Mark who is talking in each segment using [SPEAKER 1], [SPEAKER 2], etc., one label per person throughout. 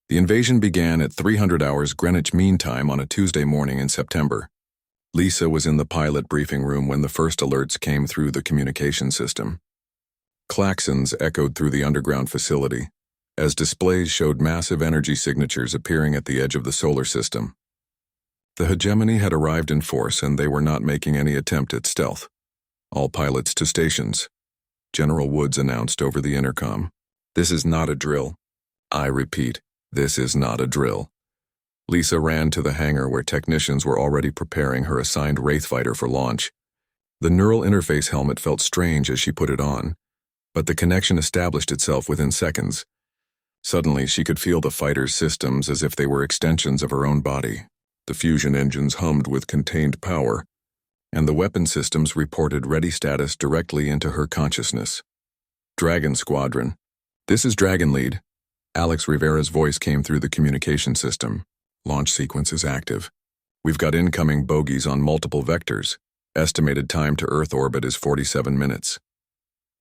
[SPEAKER 1] The invasion began at 300 hours Greenwich Mean Time on a Tuesday morning in September. Lisa was in the pilot briefing room when the first alerts came through the communication system. Klaxons echoed through the underground facility, as displays showed massive energy signatures appearing at the edge of the solar system. The hegemony had arrived in force, and they were not making any attempt at stealth. "All pilots to stations," General Woods announced over the intercom. "This is not a drill. I repeat, this is not a drill." Lisa ran to the hangar where technicians were already preparing her assigned Wraith fighter for launch. The neural interface helmet felt strange as she put it on, but the connection established itself within seconds. Suddenly, she could feel the fighter's systems as if they were extensions of her own body. The fusion engines hummed with contained power, and the weapon systems reported ready status directly into her consciousness. "Dragon Squadron. This is Dragon Lead." Alex Rivera's voice came through the communication system. "Launch sequence is active. We've got incoming bogies on multiple vectors. Estimated time to Earth orbit is 47 minutes.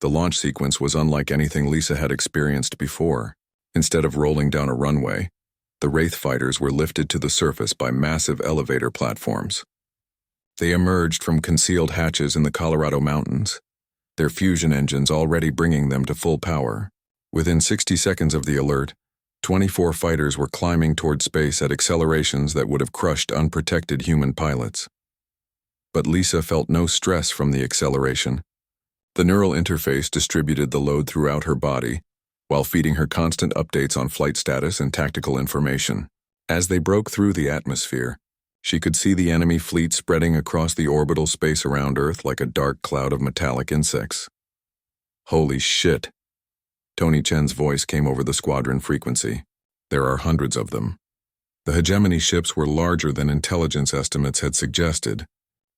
[SPEAKER 1] The launch sequence was unlike anything Lisa had experienced before. Instead of rolling down a runway, the Wraith fighters were lifted to the surface by massive elevator platforms. They emerged from concealed hatches in the Colorado mountains, their fusion engines already bringing them to full power. Within 60 seconds of the alert, 24 fighters were climbing toward space at accelerations that would have crushed unprotected human pilots. But Lisa felt no stress from the acceleration. The neural interface distributed the load throughout her body, while feeding her constant updates on flight status and tactical information. As they broke through the atmosphere, she could see the enemy fleet spreading across the orbital space around Earth like a dark cloud of metallic insects. "Holy shit." Tony Chen's voice came over the squadron frequency. "There are hundreds of them." The hegemony ships were larger than intelligence estimates had suggested.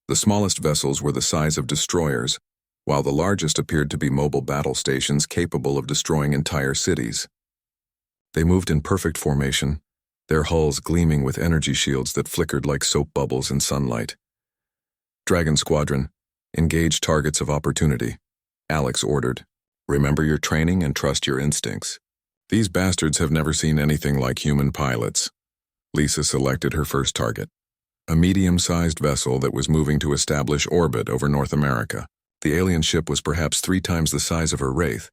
[SPEAKER 1] The smallest vessels were the size of destroyers, while the largest appeared to be mobile battle stations capable of destroying entire cities. They moved in perfect formation, their hulls gleaming with energy shields that flickered like soap bubbles in sunlight. "Dragon Squadron, engage targets of opportunity," Alex ordered. "Remember your training and trust your instincts. These bastards have never seen anything like human pilots." Lisa selected her first target, a medium-sized vessel that was moving to establish orbit over North America. The alien ship was perhaps 3 times the size of her Wraith,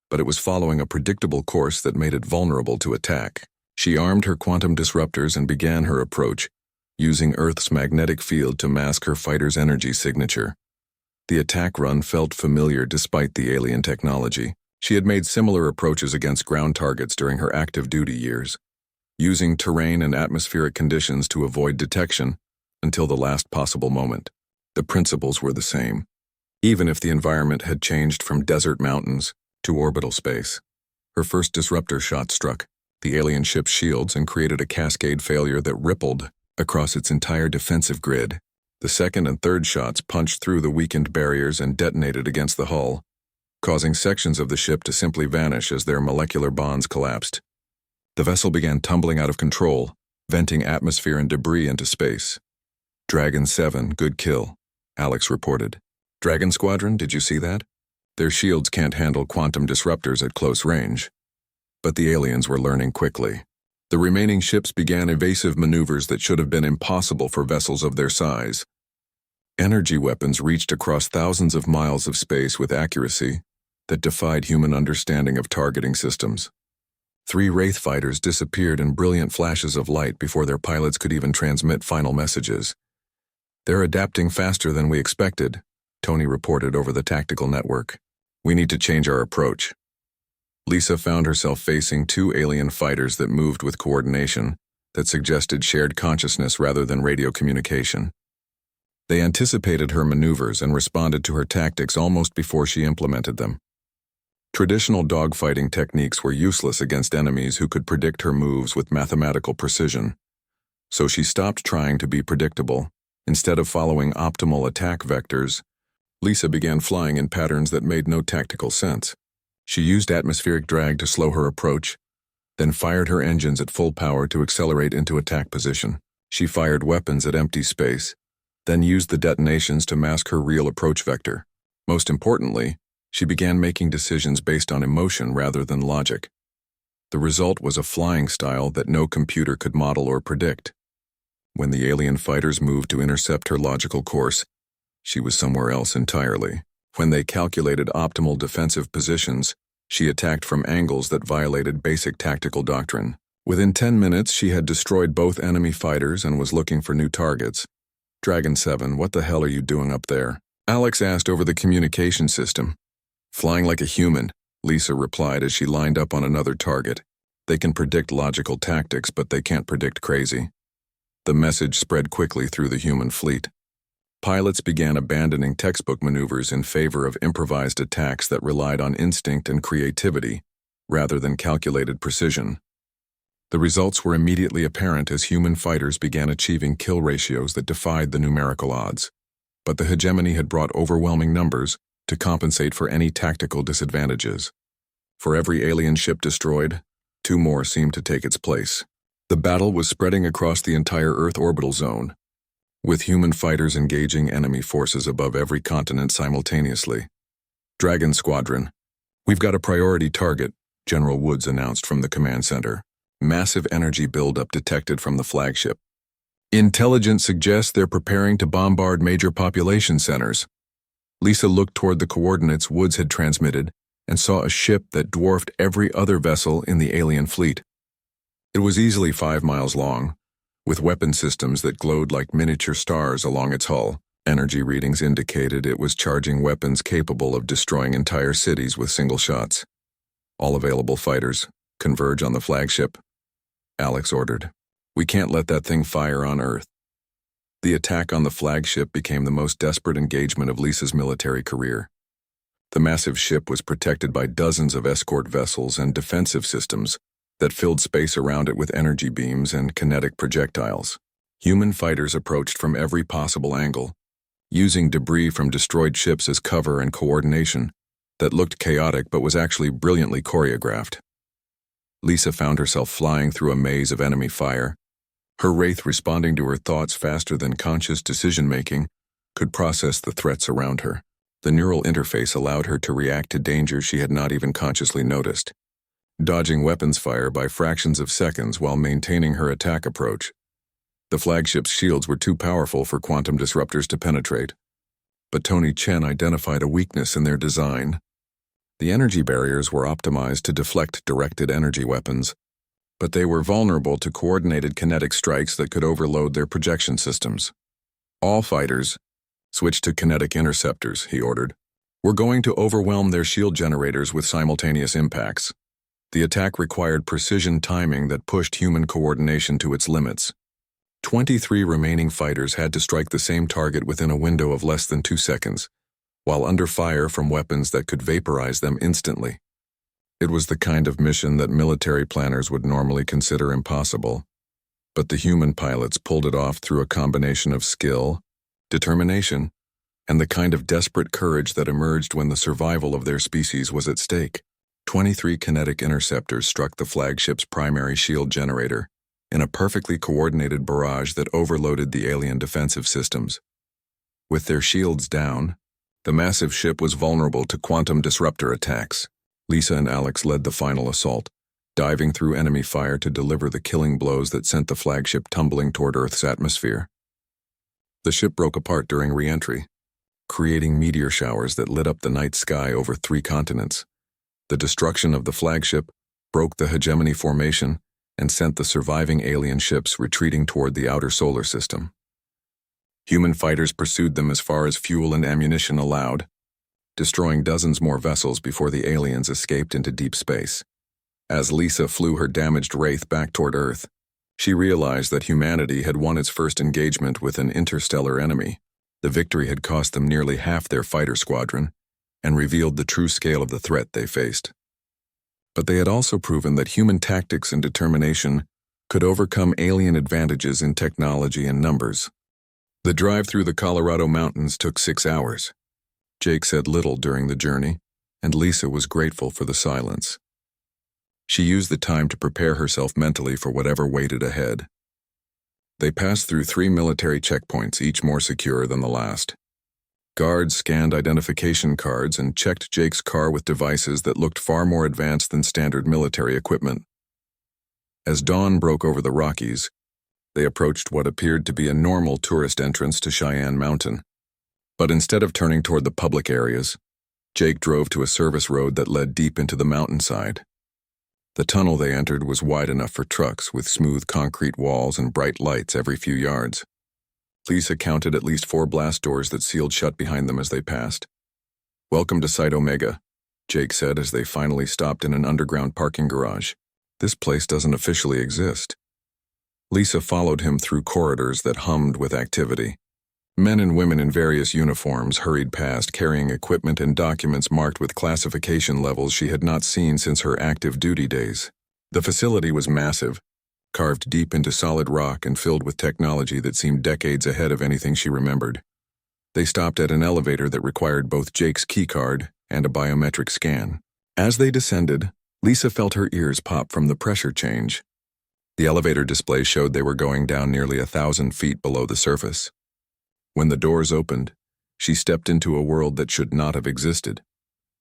[SPEAKER 1] but it was following a predictable course that made it vulnerable to attack. She armed her quantum disruptors and began her approach, using Earth's magnetic field to mask her fighter's energy signature. The attack run felt familiar despite the alien technology. She had made similar approaches against ground targets during her active duty years, using terrain and atmospheric conditions to avoid detection until the last possible moment. The principles were the same, even if the environment had changed from desert mountains to orbital space. Her first disruptor shot struck the alien ship's shields and created a cascade failure that rippled across its entire defensive grid. The second and third shots punched through the weakened barriers and detonated against the hull, causing sections of the ship to simply vanish as their molecular bonds collapsed. The vessel began tumbling out of control, venting atmosphere and debris into space. "Dragon 7, good kill," Alex reported. "Dragon Squadron, did you see that? Their shields can't handle quantum disruptors at close range." But the aliens were learning quickly. The remaining ships began evasive maneuvers that should have been impossible for vessels of their size. Energy weapons reached across thousands of miles of space with accuracy that defied human understanding of targeting systems. 3 Wraith fighters disappeared in brilliant flashes of light before their pilots could even transmit final messages. "They're adapting faster than we expected," Tony reported over the tactical network. "We need to change our approach." Lisa found herself facing 2 alien fighters that moved with coordination that suggested shared consciousness rather than radio communication. They anticipated her maneuvers and responded to her tactics almost before she implemented them. Traditional dogfighting techniques were useless against enemies who could predict her moves with mathematical precision. So she stopped trying to be predictable. Instead of following optimal attack vectors, Lisa began flying in patterns that made no tactical sense. She used atmospheric drag to slow her approach, then fired her engines at full power to accelerate into attack position. She fired weapons at empty space, then used the detonations to mask her real approach vector. Most importantly, she began making decisions based on emotion rather than logic. The result was a flying style that no computer could model or predict. When the alien fighters moved to intercept her logical course, she was somewhere else entirely. When they calculated optimal defensive positions, she attacked from angles that violated basic tactical doctrine. Within 10 minutes, she had destroyed both enemy fighters and was looking for new targets. Dragon 7, what the hell are you doing up there? Alex asked over the communication system. Flying like a human, Lisa replied as she lined up on another target. They can predict logical tactics, but they can't predict crazy. The message spread quickly through the human fleet. Pilots began abandoning textbook maneuvers in favor of improvised attacks that relied on instinct and creativity, rather than calculated precision. The results were immediately apparent as human fighters began achieving kill ratios that defied the numerical odds. But the hegemony had brought overwhelming numbers to compensate for any tactical disadvantages. For every alien ship destroyed, 2 more seemed to take its place. The battle was spreading across the entire Earth orbital zone, with human fighters engaging enemy forces above every continent simultaneously. Dragon Squadron, we've got a priority target, General Woods announced from the command center. Massive energy buildup detected from the flagship. Intelligence suggests they're preparing to bombard major population centers. Lisa looked toward the coordinates Woods had transmitted and saw a ship that dwarfed every other vessel in the alien fleet. It was easily 5 miles long, with weapon systems that glowed like miniature stars along its hull. Energy readings indicated it was charging weapons capable of destroying entire cities with single shots. All available fighters, converge on the flagship, Alex ordered. We can't let that thing fire on Earth. The attack on the flagship became the most desperate engagement of Lisa's military career. The massive ship was protected by dozens of escort vessels and defensive systems that filled space around it with energy beams and kinetic projectiles. Human fighters approached from every possible angle, using debris from destroyed ships as cover and coordination that looked chaotic but was actually brilliantly choreographed. Lisa found herself flying through a maze of enemy fire. Her wraith, responding to her thoughts faster than conscious decision-making, could process the threats around her. The neural interface allowed her to react to dangers she had not even consciously noticed, dodging weapons fire by fractions of seconds while maintaining her attack approach. The flagship's shields were too powerful for quantum disruptors to penetrate, but Tony Chen identified a weakness in their design. The energy barriers were optimized to deflect directed energy weapons, but they were vulnerable to coordinated kinetic strikes that could overload their projection systems. All fighters, switch to kinetic interceptors, he ordered. We're going to overwhelm their shield generators with simultaneous impacts. The attack required precision timing that pushed human coordination to its limits. 23 remaining fighters had to strike the same target within a window of less than 2 seconds, while under fire from weapons that could vaporize them instantly. It was the kind of mission that military planners would normally consider impossible, but the human pilots pulled it off through a combination of skill, determination, and the kind of desperate courage that emerged when the survival of their species was at stake. 23 kinetic interceptors struck the flagship's primary shield generator in a perfectly coordinated barrage that overloaded the alien defensive systems. With their shields down, the massive ship was vulnerable to quantum disruptor attacks. Lisa and Alex led the final assault, diving through enemy fire to deliver the killing blows that sent the flagship tumbling toward Earth's atmosphere. The ship broke apart during re-entry, creating meteor showers that lit up the night sky over 3 continents. The destruction of the flagship broke the hegemony formation and sent the surviving alien ships retreating toward the outer solar system. Human fighters pursued them as far as fuel and ammunition allowed, destroying dozens more vessels before the aliens escaped into deep space. As Lisa flew her damaged wraith back toward Earth, she realized that humanity had won its first engagement with an interstellar enemy. The victory had cost them nearly half their fighter squadron and revealed the true scale of the threat they faced. But they had also proven that human tactics and determination could overcome alien advantages in technology and numbers. The drive through the Colorado mountains took 6 hours. Jake said little during the journey, and Lisa was grateful for the silence. She used the time to prepare herself mentally for whatever waited ahead. They passed through 3 military checkpoints, each more secure than the last. Guards scanned identification cards and checked Jake's car with devices that looked far more advanced than standard military equipment. As dawn broke over the Rockies, they approached what appeared to be a normal tourist entrance to Cheyenne Mountain. But instead of turning toward the public areas, Jake drove to a service road that led deep into the mountainside. The tunnel they entered was wide enough for trucks, with smooth concrete walls and bright lights every few yards. Lisa counted at least 4 blast doors that sealed shut behind them as they passed. "Welcome to Site Omega," Jake said as they finally stopped in an underground parking garage. "This place doesn't officially exist." Lisa followed him through corridors that hummed with activity. Men and women in various uniforms hurried past, carrying equipment and documents marked with classification levels she had not seen since her active duty days. The facility was massive, carved deep into solid rock and filled with technology that seemed decades ahead of anything she remembered. They stopped at an elevator that required both Jake's keycard and a biometric scan. As they descended, Lisa felt her ears pop from the pressure change. The elevator display showed they were going down nearly 1,000 feet below the surface. When the doors opened, she stepped into a world that should not have existed.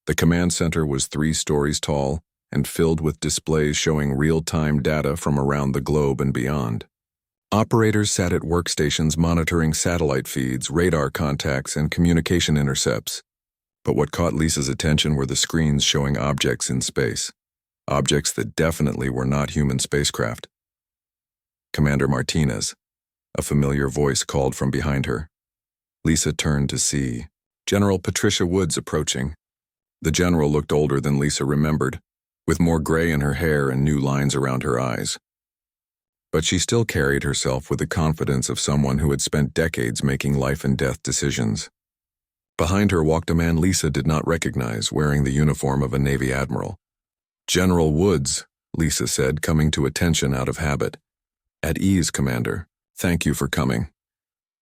[SPEAKER 1] The command center was 3 stories tall and filled with displays showing real-time data from around the globe and beyond. Operators sat at workstations monitoring satellite feeds, radar contacts, and communication intercepts. But what caught Lisa's attention were the screens showing objects in space. Objects that definitely were not human spacecraft. "Commander Martinez," a familiar voice called from behind her. Lisa turned to see General Patricia Woods approaching. The general looked older than Lisa remembered, with more gray in her hair and new lines around her eyes. But she still carried herself with the confidence of someone who had spent decades making life-and-death decisions. Behind her walked a man Lisa did not recognize, wearing the uniform of a Navy admiral. "General Woods," Lisa said, coming to attention out of habit. "At ease, Commander. Thank you for coming."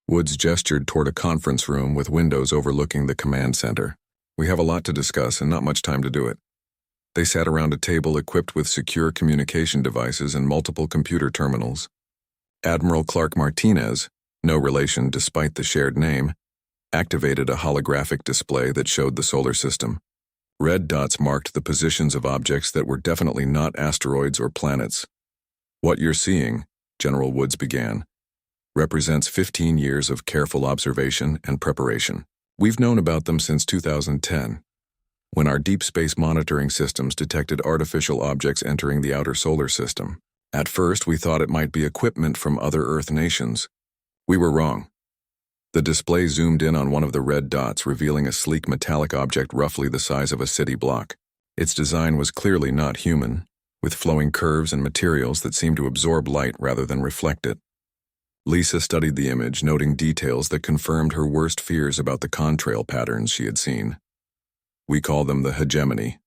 [SPEAKER 1] Woods gestured toward a conference room with windows overlooking the command center. "We have a lot to discuss and not much time to do it." They sat around a table equipped with secure communication devices and multiple computer terminals. Admiral Clark Martinez, no relation despite the shared name, activated a holographic display that showed the solar system. Red dots marked the positions of objects that were definitely not asteroids or planets. "What you're seeing," General Woods began, "represents 15 years of careful observation and preparation. We've known about them since 2010, when our deep space monitoring systems detected artificial objects entering the outer solar system. At first, we thought it might be equipment from other Earth nations. We were wrong." The display zoomed in on one of the red dots, revealing a sleek metallic object roughly the size of a city block. Its design was clearly not human, with flowing curves and materials that seemed to absorb light rather than reflect it. Lisa studied the image, noting details that confirmed her worst fears about the contrail patterns she had seen. "We call them the hegemony,"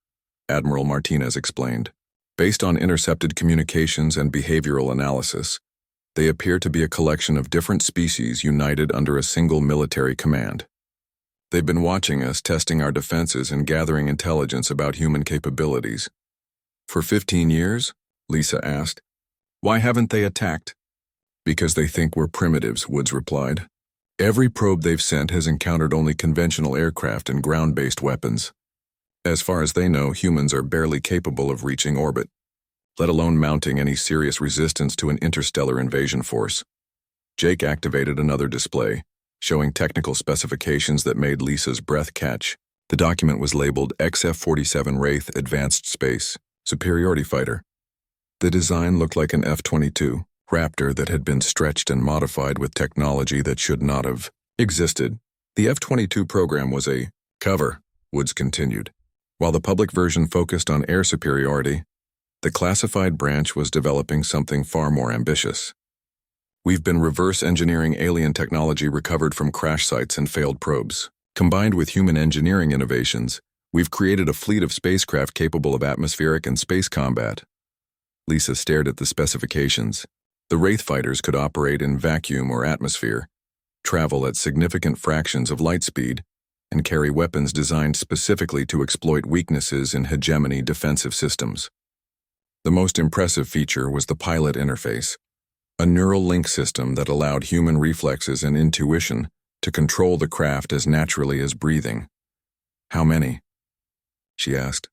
[SPEAKER 1] Admiral Martinez explained. "Based on intercepted communications and behavioral analysis, they appear to be a collection of different species united under a single military command. They've been watching us, testing our defenses and gathering intelligence about human capabilities." "For 15 years?" Lisa asked. "Why haven't they attacked?" "Because they think we're primitives," Woods replied. "Every probe they've sent has encountered only conventional aircraft and ground-based weapons. As far as they know, humans are barely capable of reaching orbit, let alone mounting any serious resistance to an interstellar invasion force." Jake activated another display, showing technical specifications that made Lisa's breath catch. The document was labeled XF-47 Wraith Advanced Space Superiority Fighter. The design looked like an F-22 Raptor that had been stretched and modified with technology that should not have existed. The F-22 program was a cover, Woods continued. While the public version focused on air superiority, the classified branch was developing something far more ambitious. "We've been reverse engineering alien technology recovered from crash sites and failed probes. Combined with human engineering innovations, we've created a fleet of spacecraft capable of atmospheric and space combat." Lisa stared at the specifications. The Wraith fighters could operate in vacuum or atmosphere, travel at significant fractions of light speed, and carry weapons designed specifically to exploit weaknesses in hegemony defensive systems. The most impressive feature was the pilot interface, a neural link system that allowed human reflexes and intuition to control the craft as naturally as breathing. "How many?" she asked.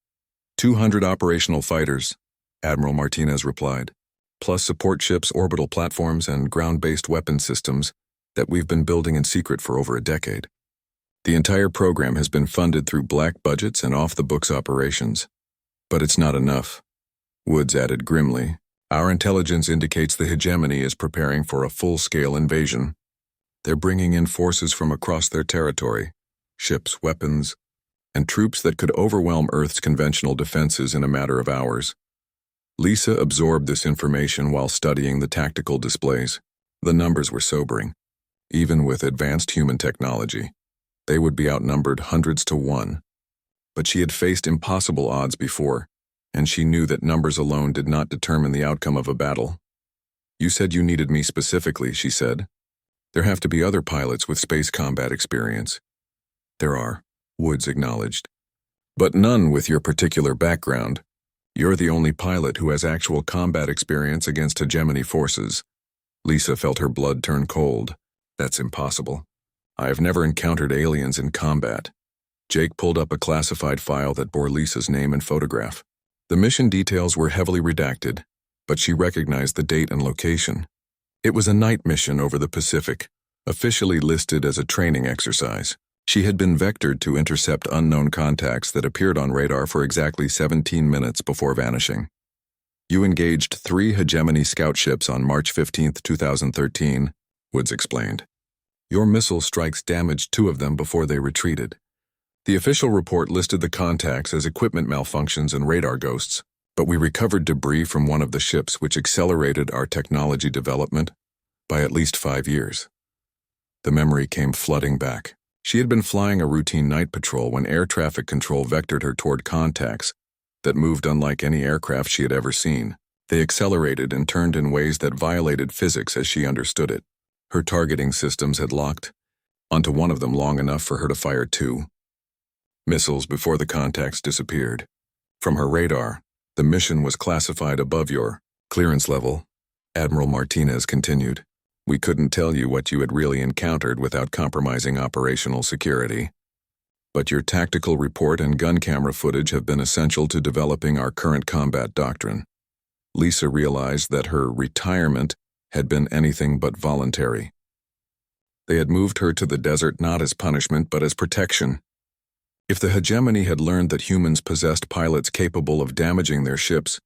[SPEAKER 1] 200 operational fighters," Admiral Martinez replied. plus support ships, orbital platforms, and ground-based weapon systems that we've been building in secret for over a decade. The entire program has been funded through black budgets and off-the-books operations. But it's not enough. Woods added grimly, "Our intelligence indicates the hegemony is preparing for a full-scale invasion. They're bringing in forces from across their territory, ships, weapons, and troops that could overwhelm Earth's conventional defenses in a matter of hours." Lisa absorbed this information while studying the tactical displays. The numbers were sobering. Even with advanced human technology, they would be outnumbered hundreds to one. But she had faced impossible odds before, and she knew that numbers alone did not determine the outcome of a battle. "You said you needed me specifically," she said. "There have to be other pilots with space combat experience." "There are," Woods acknowledged. "But none with your particular background. You're the only pilot who has actual combat experience against hegemony forces." Lisa felt her blood turn cold. "That's impossible. I have never encountered aliens in combat." Jake pulled up a classified file that bore Lisa's name and photograph. The mission details were heavily redacted, but she recognized the date and location. It was a night mission over the Pacific, officially listed as a training exercise. She had been vectored to intercept unknown contacts that appeared on radar for exactly 17 minutes before vanishing. "You engaged 3 hegemony scout ships on March 15, 2013, Woods explained. "Your missile strikes damaged 2 of them before they retreated." The official report listed the contacts as equipment malfunctions and radar ghosts, but we recovered debris from one of the ships which accelerated our technology development by at least 5 years. The memory came flooding back. She had been flying a routine night patrol when air traffic control vectored her toward contacts that moved unlike any aircraft she had ever seen. They accelerated and turned in ways that violated physics as she understood it. Her targeting systems had locked onto one of them long enough for her to fire 2 missiles before the contacts disappeared. From her radar, the mission was classified above your clearance level. Admiral Martinez continued. "We couldn't tell you what you had really encountered without compromising operational security. But your tactical report and gun camera footage have been essential to developing our current combat doctrine." Lisa realized that her retirement had been anything but voluntary. They had moved her to the desert not as punishment but as protection. If the hegemony had learned that humans possessed pilots capable of damaging their ships,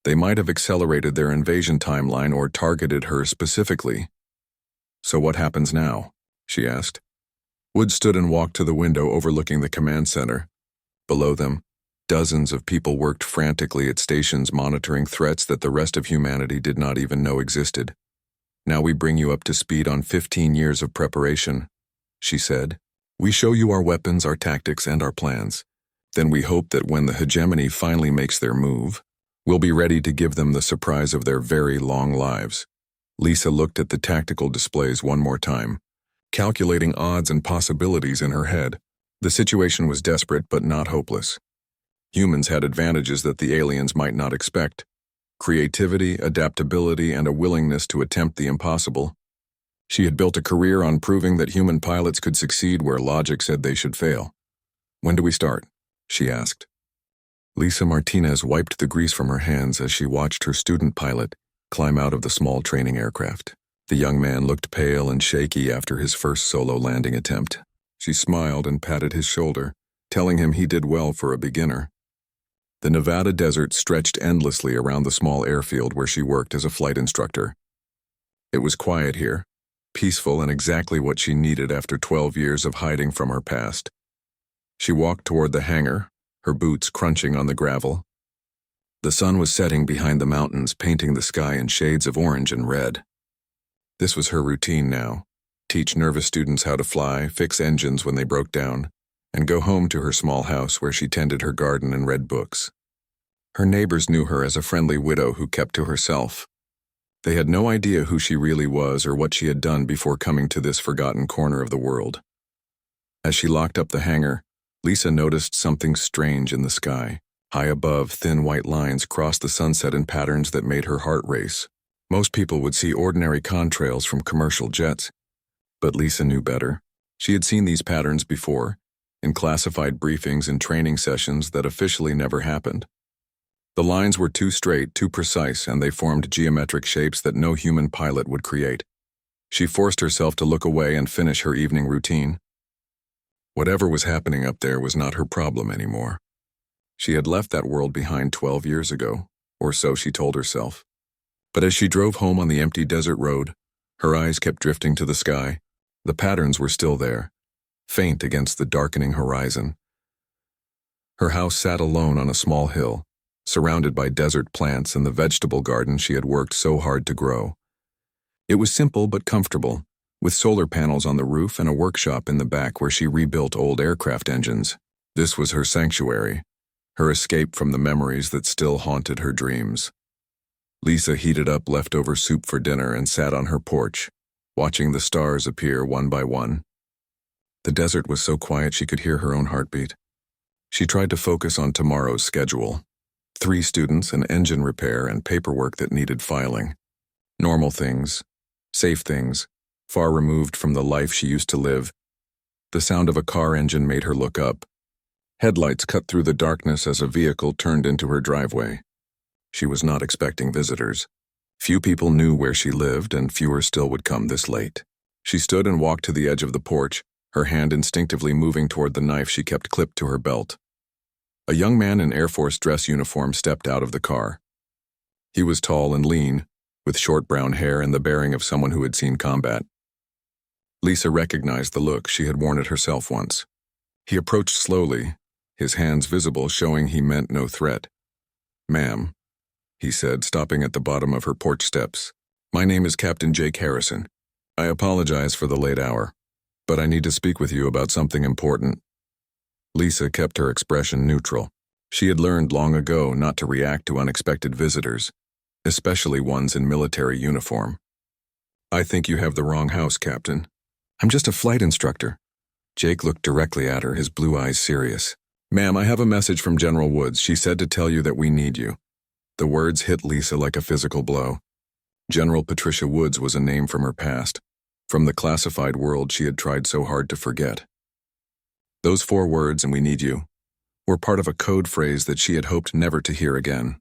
[SPEAKER 1] they might have accelerated their invasion timeline or targeted her specifically. "So what happens now?" she asked. Wood stood and walked to the window overlooking the command center. Below them, dozens of people worked frantically at stations monitoring threats that the rest of humanity did not even know existed. "Now we bring you up to speed on 15 years of preparation," she said. "We show you our weapons, our tactics, and our plans. Then we hope that when the hegemony finally makes their move, we'll be ready to give them the surprise of their very long lives." Lisa looked at the tactical displays one more time, calculating odds and possibilities in her head. The situation was desperate but not hopeless. Humans had advantages that the aliens might not expect: creativity, adaptability, and a willingness to attempt the impossible. She had built a career on proving that human pilots could succeed where logic said they should fail. "When do we start?" she asked. Lisa Martinez wiped the grease from her hands as she watched her student pilot climb out of the small training aircraft. The young man looked pale and shaky after his first solo landing attempt. She smiled and patted his shoulder, telling him he did well for a beginner. The Nevada desert stretched endlessly around the small airfield where she worked as a flight instructor. It was quiet here, peaceful, and exactly what she needed after 12 years of hiding from her past. She walked toward the hangar, her boots crunching on the gravel. The sun was setting behind the mountains, painting the sky in shades of orange and red. This was her routine now: teach nervous students how to fly, fix engines when they broke down, and go home to her small house where she tended her garden and read books. Her neighbors knew her as a friendly widow who kept to herself. They had no idea who she really was or what she had done before coming to this forgotten corner of the world. As she locked up the hangar, Lisa noticed something strange in the sky. High above, thin white lines crossed the sunset in patterns that made her heart race. Most people would see ordinary contrails from commercial jets, but Lisa knew better. She had seen these patterns before, in classified briefings and training sessions that officially never happened. The lines were too straight, too precise, and they formed geometric shapes that no human pilot would create. She forced herself to look away and finish her evening routine. Whatever was happening up there was not her problem anymore. She had left that world behind 12 years ago, or so she told herself. But as she drove home on the empty desert road, her eyes kept drifting to the sky. The patterns were still there, faint against the darkening horizon. Her house sat alone on a small hill, surrounded by desert plants and the vegetable garden she had worked so hard to grow. It was simple but comfortable, with solar panels on the roof and a workshop in the back where she rebuilt old aircraft engines. This was her sanctuary, her escape from the memories that still haunted her dreams. Lisa heated up leftover soup for dinner and sat on her porch, watching the stars appear one by one. The desert was so quiet she could hear her own heartbeat. She tried to focus on tomorrow's schedule. 3 students, an engine repair, and paperwork that needed filing. Normal things, safe things, far removed from the life she used to live. The sound of a car engine made her look up. Headlights cut through the darkness as a vehicle turned into her driveway. She was not expecting visitors. Few people knew where she lived, and fewer still would come this late. She stood and walked to the edge of the porch, her hand instinctively moving toward the knife she kept clipped to her belt. A young man in Air Force dress uniform stepped out of the car. He was tall and lean, with short brown hair and the bearing of someone who had seen combat. Lisa recognized the look. She had worn it herself once. He approached slowly, his hands visible, showing he meant no threat. "Ma'am," he said, stopping at the bottom of her porch steps. "My name is Captain Jake Harrison. I apologize for the late hour, but I need to speak with you about something important." Lisa kept her expression neutral. She had learned long ago not to react to unexpected visitors, especially ones in military uniform. "I think you have the wrong house, Captain. I'm just a flight instructor." Jake looked directly at her, his blue eyes serious. "Ma'am, I have a message from General Woods. She said to tell you that we need you." The words hit Lisa like a physical blow. General Patricia Woods was a name from her past, from the classified world she had tried so hard to forget. Those 4 words, "and we need you," were part of a code phrase that she had hoped never to hear again.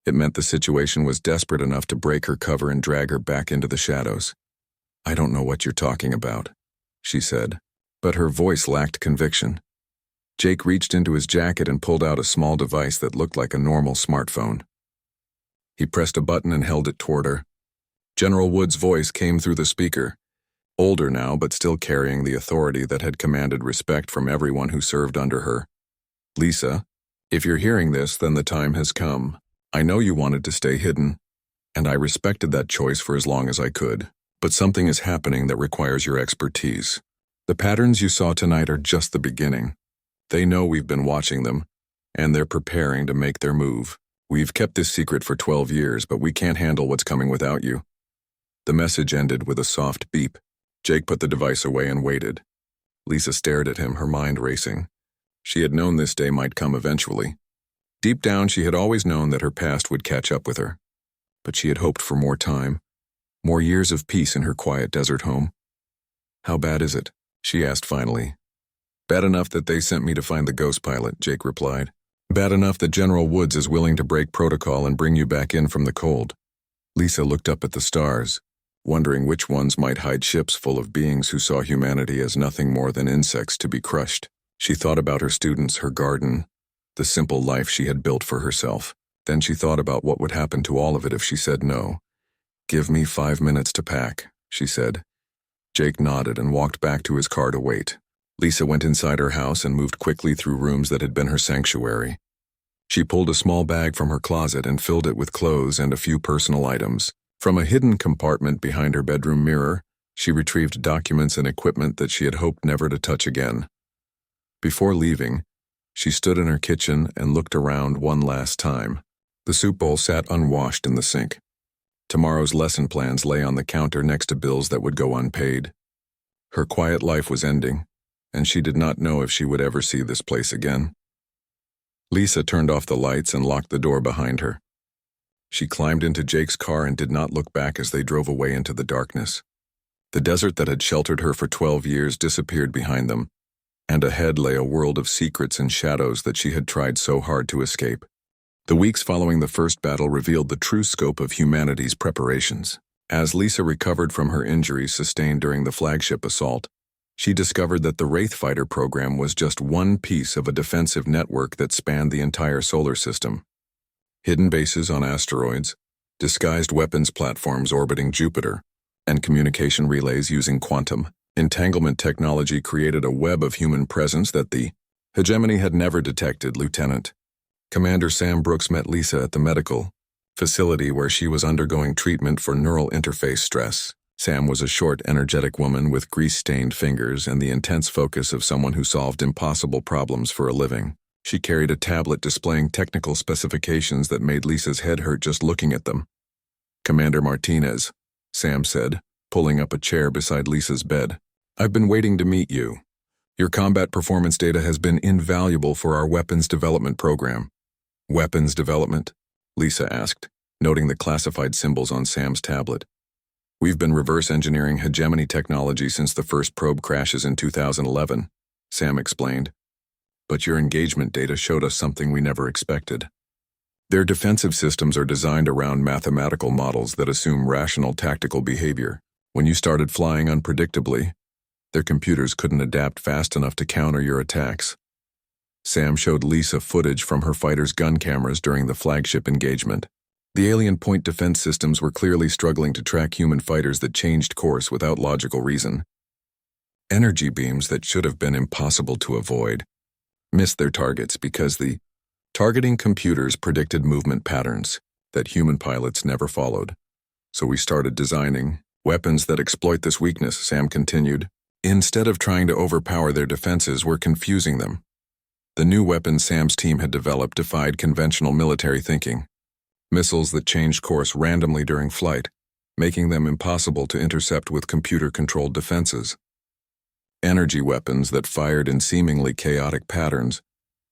[SPEAKER 1] It meant the situation was desperate enough to break her cover and drag her back into the shadows. "I don't know what you're talking about," she said, but her voice lacked conviction. Jake reached into his jacket and pulled out a small device that looked like a normal smartphone. He pressed a button and held it toward her. General Wood's voice came through the speaker, older now but still carrying the authority that had commanded respect from everyone who served under her. "Lisa, if you're hearing this, then the time has come. I know you wanted to stay hidden, and I respected that choice for as long as I could, but something is happening that requires your expertise. The patterns you saw tonight are just the beginning. They know we've been watching them, and they're preparing to make their move. We've kept this secret for 12 years, but we can't handle what's coming without you." The message ended with a soft beep. Jake put the device away and waited. Lisa stared at him, her mind racing. She had known this day might come eventually. Deep down, she had always known that her past would catch up with her. But she had hoped for more time, more years of peace in her quiet desert home. "How bad is it?" she asked finally. "Bad enough that they sent me to find the ghost pilot," Jake replied. "Bad enough that General Woods is willing to break protocol and bring you back in from the cold." Lisa looked up at the stars, wondering which ones might hide ships full of beings who saw humanity as nothing more than insects to be crushed. She thought about her students, her garden, the simple life she had built for herself. Then she thought about what would happen to all of it if she said no. "Give me 5 minutes to pack," she said. Jake nodded and walked back to his car to wait. Lisa went inside her house and moved quickly through rooms that had been her sanctuary. She pulled a small bag from her closet and filled it with clothes and a few personal items. From a hidden compartment behind her bedroom mirror, she retrieved documents and equipment that she had hoped never to touch again. Before leaving, she stood in her kitchen and looked around one last time. The soup bowl sat unwashed in the sink. Tomorrow's lesson plans lay on the counter next to bills that would go unpaid. Her quiet life was ending, and she did not know if she would ever see this place again. Lisa turned off the lights and locked the door behind her. She climbed into Jake's car and did not look back as they drove away into the darkness. The desert that had sheltered her for 12 years disappeared behind them, and ahead lay a world of secrets and shadows that she had tried so hard to escape. The weeks following the first battle revealed the true scope of humanity's preparations. As Lisa recovered from her injuries sustained during the flagship assault, she discovered that the Wraith fighter program was just one piece of a defensive network that spanned the entire solar system. Hidden bases on asteroids, disguised weapons platforms orbiting Jupiter, and communication relays using quantum entanglement technology created a web of human presence that the hegemony had never detected. Lieutenant Commander Sam Brooks met Lisa at the medical facility where she was undergoing treatment for neural interface stress. Sam was a short, energetic woman with grease-stained fingers and the intense focus of someone who solved impossible problems for a living. She carried a tablet displaying technical specifications that made Lisa's head hurt just looking at them. "Commander Martinez," Sam said, pulling up a chair beside Lisa's bed. "I've been waiting to meet you. Your combat performance data has been invaluable for our weapons development program." "Weapons development?" Lisa asked, noting the classified symbols on Sam's tablet. "We've been reverse engineering hegemony technology since the first probe crashes in 2011, Sam explained. "But your engagement data showed us something we never expected. Their defensive systems are designed around mathematical models that assume rational tactical behavior. When you started flying unpredictably, their computers couldn't adapt fast enough to counter your attacks." Sam showed Lisa footage from her fighter's gun cameras during the flagship engagement. The alien point defense systems were clearly struggling to track human fighters that changed course without logical reason. Energy beams that should have been impossible to avoid missed their targets because the targeting computers predicted movement patterns that human pilots never followed. "So we started designing weapons that exploit this weakness," Sam continued. "Instead of trying to overpower their defenses, we're confusing them." The new weapons Sam's team had developed defied conventional military thinking. Missiles that changed course randomly during flight, making them impossible to intercept with computer-controlled defenses. Energy weapons that fired in seemingly chaotic patterns,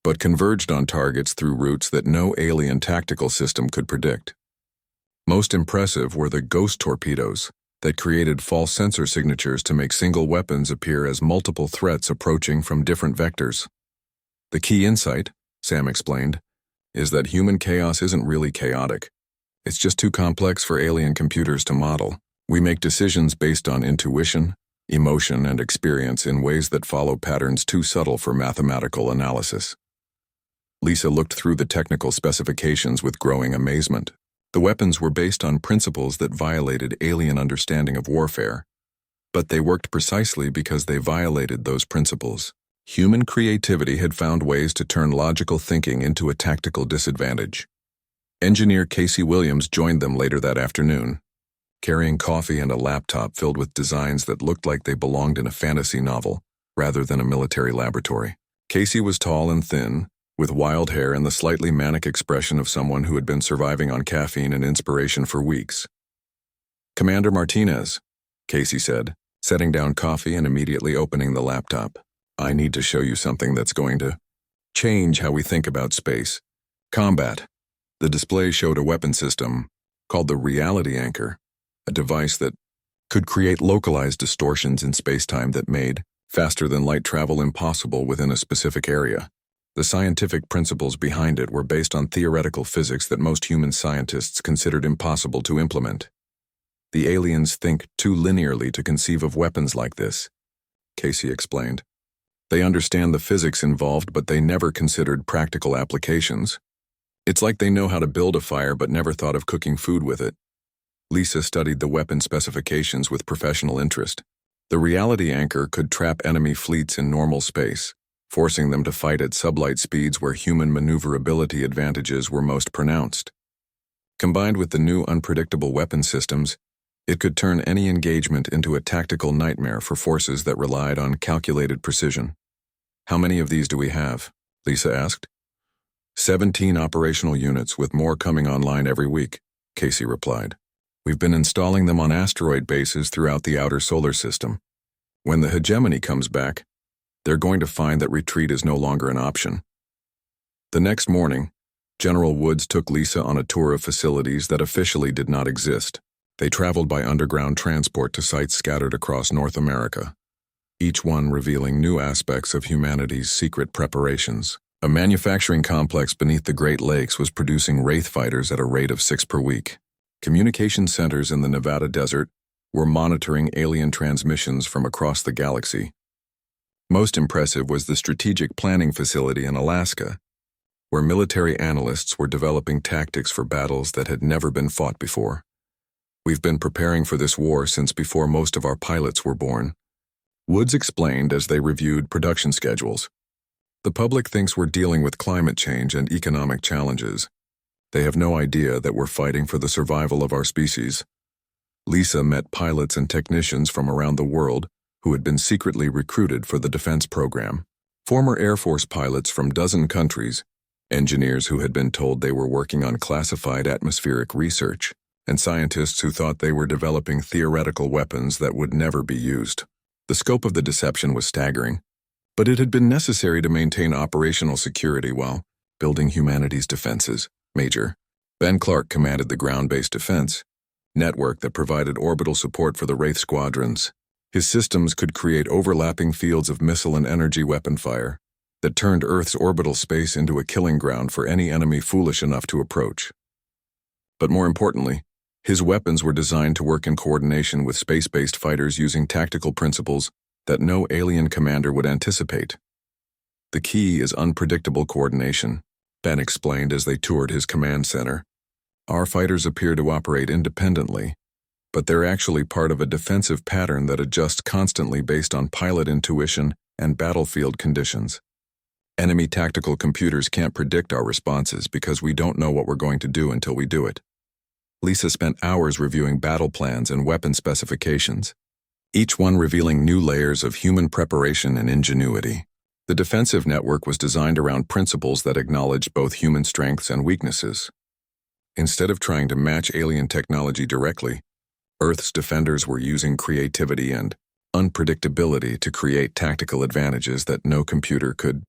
[SPEAKER 1] but converged on targets through routes that no alien tactical system could predict. Most impressive were the ghost torpedoes that created false sensor signatures to make single weapons appear as multiple threats approaching from different vectors. "The key insight," Sam explained, "is that human chaos isn't really chaotic. It's just too complex for alien computers to model. We make decisions based on intuition, emotion, and experience in ways that follow patterns too subtle for mathematical analysis." Lisa looked through the technical specifications with growing amazement. The weapons were based on principles that violated alien understanding of warfare, but they worked precisely because they violated those principles. Human creativity had found ways to turn logical thinking into a tactical disadvantage. Engineer Casey Williams joined them later that afternoon, carrying coffee and a laptop filled with designs that looked like they belonged in a fantasy novel rather than a military laboratory. Casey was tall and thin, with wild hair and the slightly manic expression of someone who had been surviving on caffeine and inspiration for weeks. "Commander Martinez," Casey said, setting down coffee and immediately opening the laptop. "I need to show you something that's going to change how we think about space. Combat." The display showed a weapon system called the Reality Anchor, a device that could create localized distortions in space-time that made faster-than-light travel impossible within a specific area. The scientific principles behind it were based on theoretical physics that most human scientists considered impossible to implement. "The aliens think too linearly to conceive of weapons like this," Casey explained. "They understand the physics involved, but they never considered practical applications. It's like they know how to build a fire but never thought of cooking food with it." Lisa studied the weapon specifications with professional interest. The Reality Anchor could trap enemy fleets in normal space, forcing them to fight at sublight speeds where human maneuverability advantages were most pronounced. Combined with the new unpredictable weapon systems, it could turn any engagement into a tactical nightmare for forces that relied on calculated precision. "How many of these do we have?" Lisa asked. 17 operational units, with more coming online every week," Casey replied. "We've been installing them on asteroid bases throughout the outer solar system. When the hegemony comes back, they're going to find that retreat is no longer an option." The next morning, General Woods took Lisa on a tour of facilities that officially did not exist. They traveled by underground transport to sites scattered across North America, each one revealing new aspects of humanity's secret preparations. A manufacturing complex beneath the Great Lakes was producing Wraith fighters at a rate of 6 per week. Communication centers in the Nevada desert were monitoring alien transmissions from across the galaxy. Most impressive was the strategic planning facility in Alaska, where military analysts were developing tactics for battles that had never been fought before. "We've been preparing for this war since before most of our pilots were born," Woods explained as they reviewed production schedules. "The public thinks we're dealing with climate change and economic challenges. They have no idea that we're fighting for the survival of our species." Lisa met pilots and technicians from around the world who had been secretly recruited for the defense program. Former Air Force pilots from dozen countries, engineers who had been told they were working on classified atmospheric research, and scientists who thought they were developing theoretical weapons that would never be used. The scope of the deception was staggering, but it had been necessary to maintain operational security while building humanity's defenses. Major Ben Clark commanded the ground-based defense network that provided orbital support for the Wraith squadrons. His systems could create overlapping fields of missile and energy weapon fire that turned Earth's orbital space into a killing ground for any enemy foolish enough to approach. But more importantly, his weapons were designed to work in coordination with space-based fighters using tactical principles that no alien commander would anticipate. "The key is unpredictable coordination," Ben explained as they toured his command center. "Our fighters appear to operate independently, but they're actually part of a defensive pattern that adjusts constantly based on pilot intuition and battlefield conditions. Enemy tactical computers can't predict our responses because we don't know what we're going to do until we do it." Lisa spent hours reviewing battle plans and weapon specifications, each one revealing new layers of human preparation and ingenuity. The defensive network was designed around principles that acknowledged both human strengths and weaknesses. Instead of trying to match alien technology directly, Earth's defenders were using creativity and unpredictability to create tactical advantages that no computer could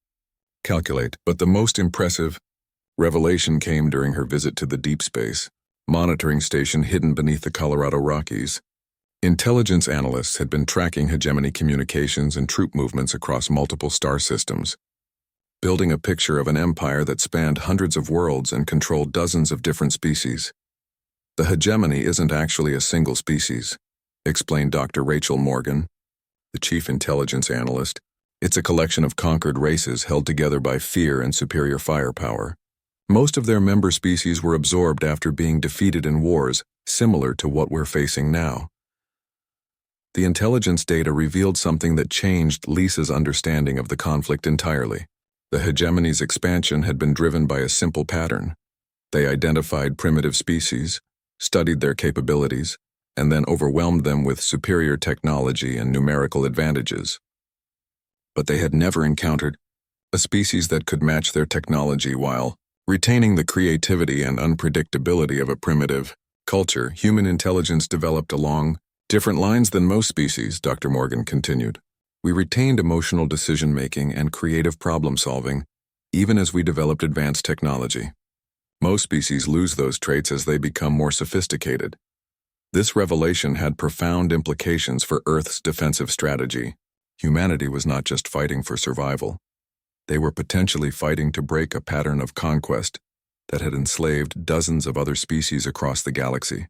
[SPEAKER 1] calculate. But the most impressive revelation came during her visit to the deep space monitoring station hidden beneath the Colorado Rockies. Intelligence analysts had been tracking hegemony communications and troop movements across multiple star systems, building a picture of an empire that spanned hundreds of worlds and controlled dozens of different species. "The hegemony isn't actually a single species," explained Dr. Rachel Morgan, the chief intelligence analyst. "It's a collection of conquered races held together by fear and superior firepower. Most of their member species were absorbed after being defeated in wars similar to what we're facing now." The intelligence data revealed something that changed Lisa's understanding of the conflict entirely. The hegemony's expansion had been driven by a simple pattern. They identified primitive species, studied their capabilities, and then overwhelmed them with superior technology and numerical advantages. But they had never encountered a species that could match their technology while retaining the creativity and unpredictability of a primitive culture. Human intelligence developed along different lines than most species, Dr. Morgan continued. "We retained emotional decision-making and creative problem-solving, even as we developed advanced technology. Most species lose those traits as they become more sophisticated." This revelation had profound implications for Earth's defensive strategy. Humanity was not just fighting for survival. They were potentially fighting to break a pattern of conquest that had enslaved dozens of other species across the galaxy.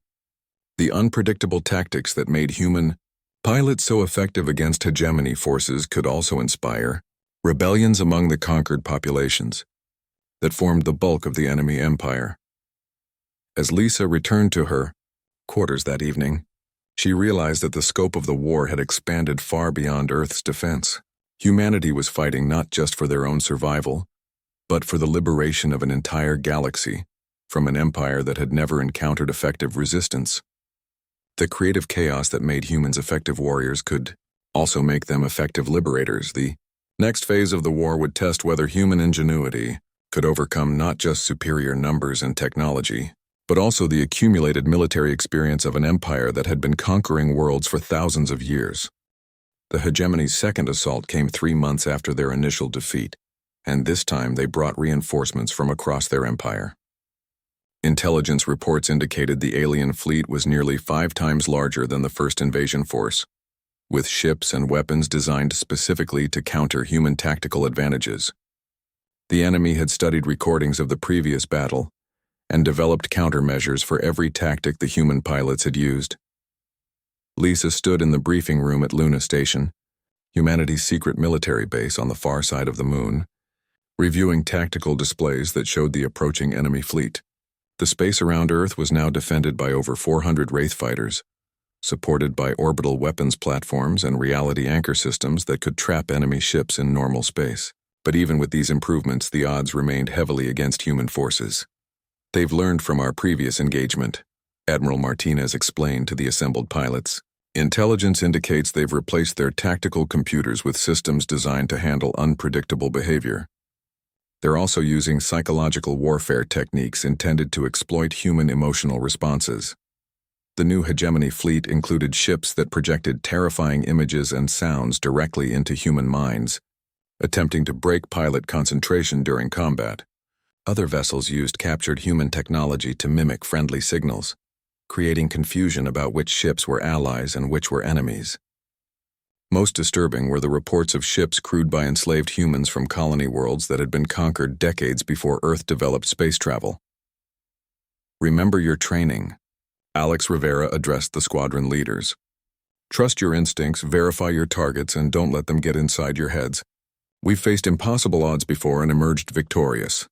[SPEAKER 1] The unpredictable tactics that made human pilots so effective against hegemony forces could also inspire rebellions among the conquered populations that formed the bulk of the enemy empire. As Lisa returned to her quarters that evening, she realized that the scope of the war had expanded far beyond Earth's defense. Humanity was fighting not just for their own survival, but for the liberation of an entire galaxy from an empire that had never encountered effective resistance. The creative chaos that made humans effective warriors could also make them effective liberators. The next phase of the war would test whether human ingenuity could overcome not just superior numbers and technology, but also the accumulated military experience of an empire that had been conquering worlds for thousands of years. The hegemony's second assault came 3 months after their initial defeat, and this time they brought reinforcements from across their empire. Intelligence reports indicated the alien fleet was nearly 5 times larger than the first invasion force, with ships and weapons designed specifically to counter human tactical advantages. The enemy had studied recordings of the previous battle and developed countermeasures for every tactic the human pilots had used. Lisa stood in the briefing room at Luna Station, humanity's secret military base on the far side of the moon, reviewing tactical displays that showed the approaching enemy fleet. The space around Earth was now defended by over 400 Wraith fighters, supported by orbital weapons platforms and reality anchor systems that could trap enemy ships in normal space. But even with these improvements, the odds remained heavily against human forces. "They've learned from our previous engagement," Admiral Martinez explained to the assembled pilots. "Intelligence indicates they've replaced their tactical computers with systems designed to handle unpredictable behavior. They're also using psychological warfare techniques intended to exploit human emotional responses." The new hegemony fleet included ships that projected terrifying images and sounds directly into human minds, attempting to break pilot concentration during combat. Other vessels used captured human technology to mimic friendly signals, creating confusion about which ships were allies and which were enemies. Most disturbing were the reports of ships crewed by enslaved humans from colony worlds that had been conquered decades before Earth developed space travel. "Remember your training," Alex Rivera addressed the squadron leaders. "Trust your instincts, verify your targets, and don't let them get inside your heads. We've faced impossible odds before and emerged victorious."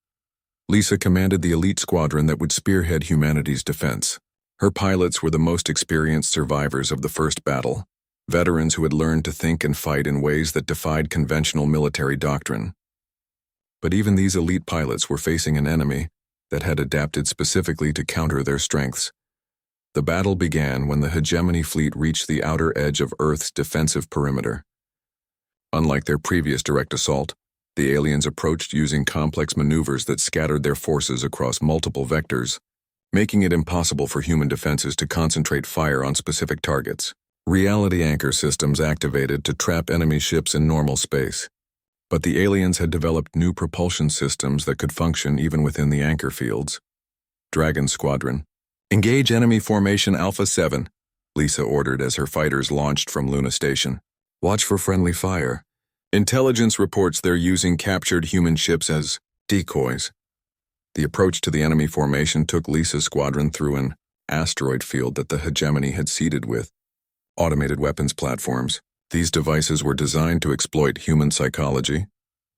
[SPEAKER 1] Lisa commanded the elite squadron that would spearhead humanity's defense. Her pilots were the most experienced survivors of the first battle, veterans who had learned to think and fight in ways that defied conventional military doctrine. But even these elite pilots were facing an enemy that had adapted specifically to counter their strengths. The battle began when the hegemony fleet reached the outer edge of Earth's defensive perimeter. Unlike their previous direct assault, the aliens approached using complex maneuvers that scattered their forces across multiple vectors, making it impossible for human defenses to concentrate fire on specific targets. Reality anchor systems activated to trap enemy ships in normal space. But the aliens had developed new propulsion systems that could function even within the anchor fields. Dragon Squadron. "Engage enemy formation Alpha 7, Lisa ordered as her fighters launched from Luna Station. "Watch for friendly fire. Intelligence reports they're using captured human ships as decoys." The approach to the enemy formation took Lisa's squadron through an asteroid field that the hegemony had seeded with automated weapons platforms. These devices were designed to exploit human psychology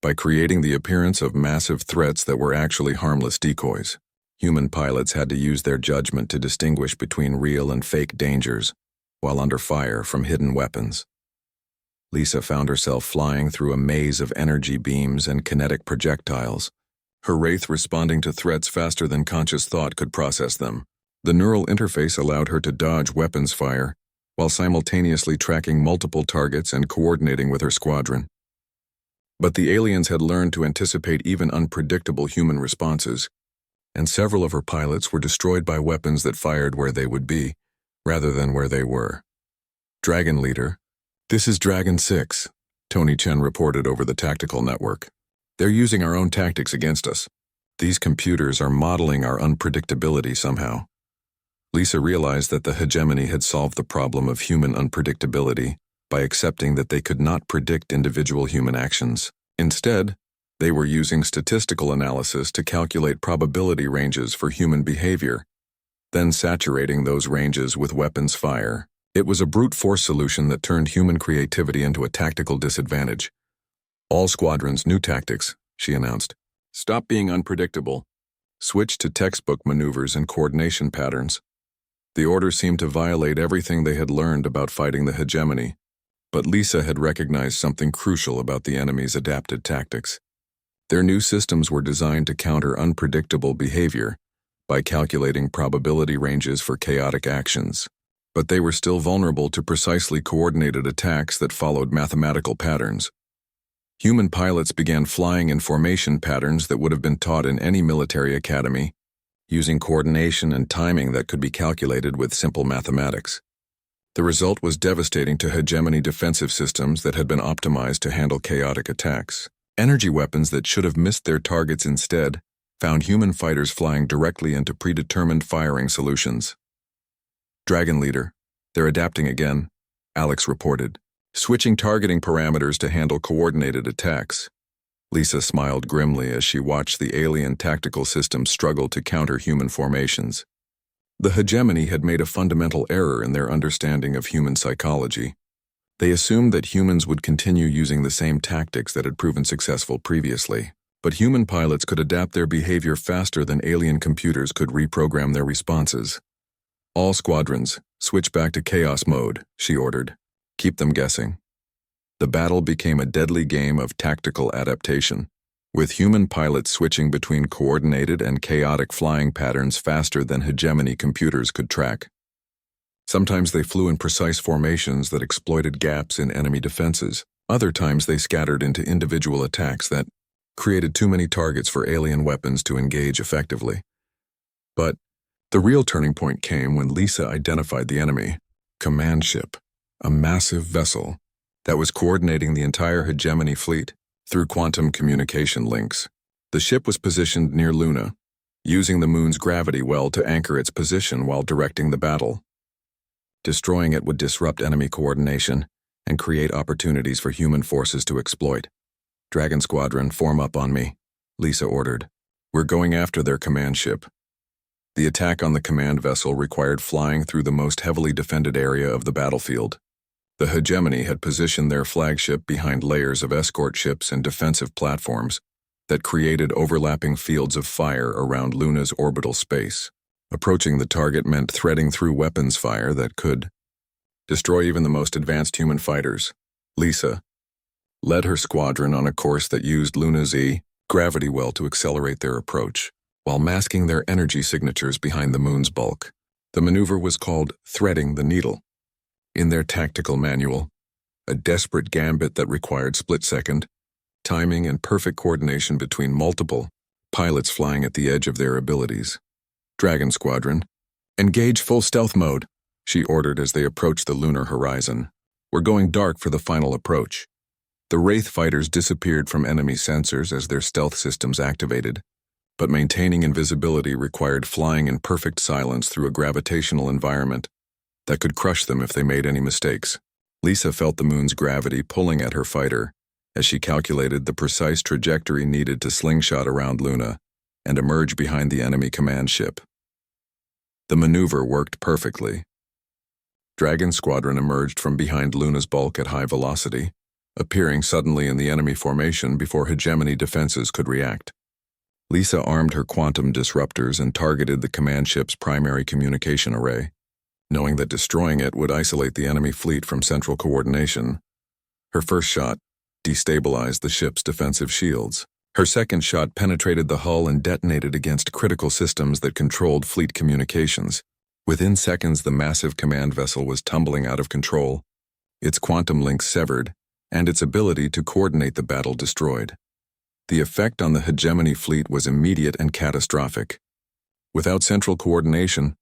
[SPEAKER 1] by creating the appearance of massive threats that were actually harmless decoys. Human pilots had to use their judgment to distinguish between real and fake dangers while under fire from hidden weapons. Lisa found herself flying through a maze of energy beams and kinetic projectiles, her wraith responding to threats faster than conscious thought could process them. The neural interface allowed her to dodge weapons fire while simultaneously tracking multiple targets and coordinating with her squadron. But the aliens had learned to anticipate even unpredictable human responses, and several of her pilots were destroyed by weapons that fired where they would be, rather than where they were. Dragon Leader. "This is Dragon 6, Tony Chen reported over the tactical network. "They're using our own tactics against us. These computers are modeling our unpredictability somehow." Lisa realized that the hegemony had solved the problem of human unpredictability by accepting that they could not predict individual human actions. Instead, they were using statistical analysis to calculate probability ranges for human behavior, then saturating those ranges with weapons fire. It was a brute force solution that turned human creativity into a tactical disadvantage. "All squadrons, new tactics," she announced. "Stop being unpredictable. Switch to textbook maneuvers and coordination patterns." The order seemed to violate everything they had learned about fighting the hegemony, but Lisa had recognized something crucial about the enemy's adapted tactics. Their new systems were designed to counter unpredictable behavior by calculating probability ranges for chaotic actions. But they were still vulnerable to precisely coordinated attacks that followed mathematical patterns. Human pilots began flying in formation patterns that would have been taught in any military academy, using coordination and timing that could be calculated with simple mathematics. The result was devastating to hegemony defensive systems that had been optimized to handle chaotic attacks. Energy weapons that should have missed their targets instead found human fighters flying directly into predetermined firing solutions. "Dragon Leader, they're adapting again," Alex reported, "switching targeting parameters to handle coordinated attacks." Lisa smiled grimly as she watched the alien tactical system struggle to counter human formations. The hegemony had made a fundamental error in their understanding of human psychology. They assumed that humans would continue using the same tactics that had proven successful previously, but human pilots could adapt their behavior faster than alien computers could reprogram their responses. "All squadrons, switch back to chaos mode," she ordered. "Keep them guessing." The battle became a deadly game of tactical adaptation, with human pilots switching between coordinated and chaotic flying patterns faster than hegemony computers could track. Sometimes they flew in precise formations that exploited gaps in enemy defenses. Other times they scattered into individual attacks that created too many targets for alien weapons to engage effectively. But the real turning point came when Lisa identified the enemy command ship, a massive vessel that was coordinating the entire hegemony fleet through quantum communication links. The ship was positioned near Luna, using the moon's gravity well to anchor its position while directing the battle. Destroying it would disrupt enemy coordination and create opportunities for human forces to exploit. "Dragon Squadron, form up on me," Lisa ordered. "We're going after their command ship." The attack on the command vessel required flying through the most heavily defended area of the battlefield. The hegemony had positioned their flagship behind layers of escort ships and defensive platforms that created overlapping fields of fire around Luna's orbital space. Approaching the target meant threading through weapons fire that could destroy even the most advanced human fighters. Lisa led her squadron on a course that used Luna's gravity well to accelerate their approach, while masking their energy signatures behind the moon's bulk. The maneuver was called threading the needle. In their tactical manual, a desperate gambit that required split-second timing and perfect coordination between multiple pilots flying at the edge of their abilities. "Dragon Squadron, engage full stealth mode," she ordered as they approached the lunar horizon. "We're going dark for the final approach." The Wraith fighters disappeared from enemy sensors as their stealth systems activated, but maintaining invisibility required flying in perfect silence through a gravitational environment that could crush them if they made any mistakes. Lisa felt the moon's gravity pulling at her fighter as she calculated the precise trajectory needed to slingshot around Luna and emerge behind the enemy command ship. The maneuver worked perfectly. Dragon Squadron emerged from behind Luna's bulk at high velocity, appearing suddenly in the enemy formation before hegemony defenses could react. Lisa armed her quantum disruptors and targeted the command ship's primary communication array, knowing that destroying it would isolate the enemy fleet from central coordination. Her first shot destabilized the ship's defensive shields. Her second shot penetrated the hull and detonated against critical systems that controlled fleet communications. Within seconds, the massive command vessel was tumbling out of control, its quantum links severed, and its ability to coordinate the battle destroyed. The effect on the hegemony fleet was immediate and catastrophic. Without central coordination,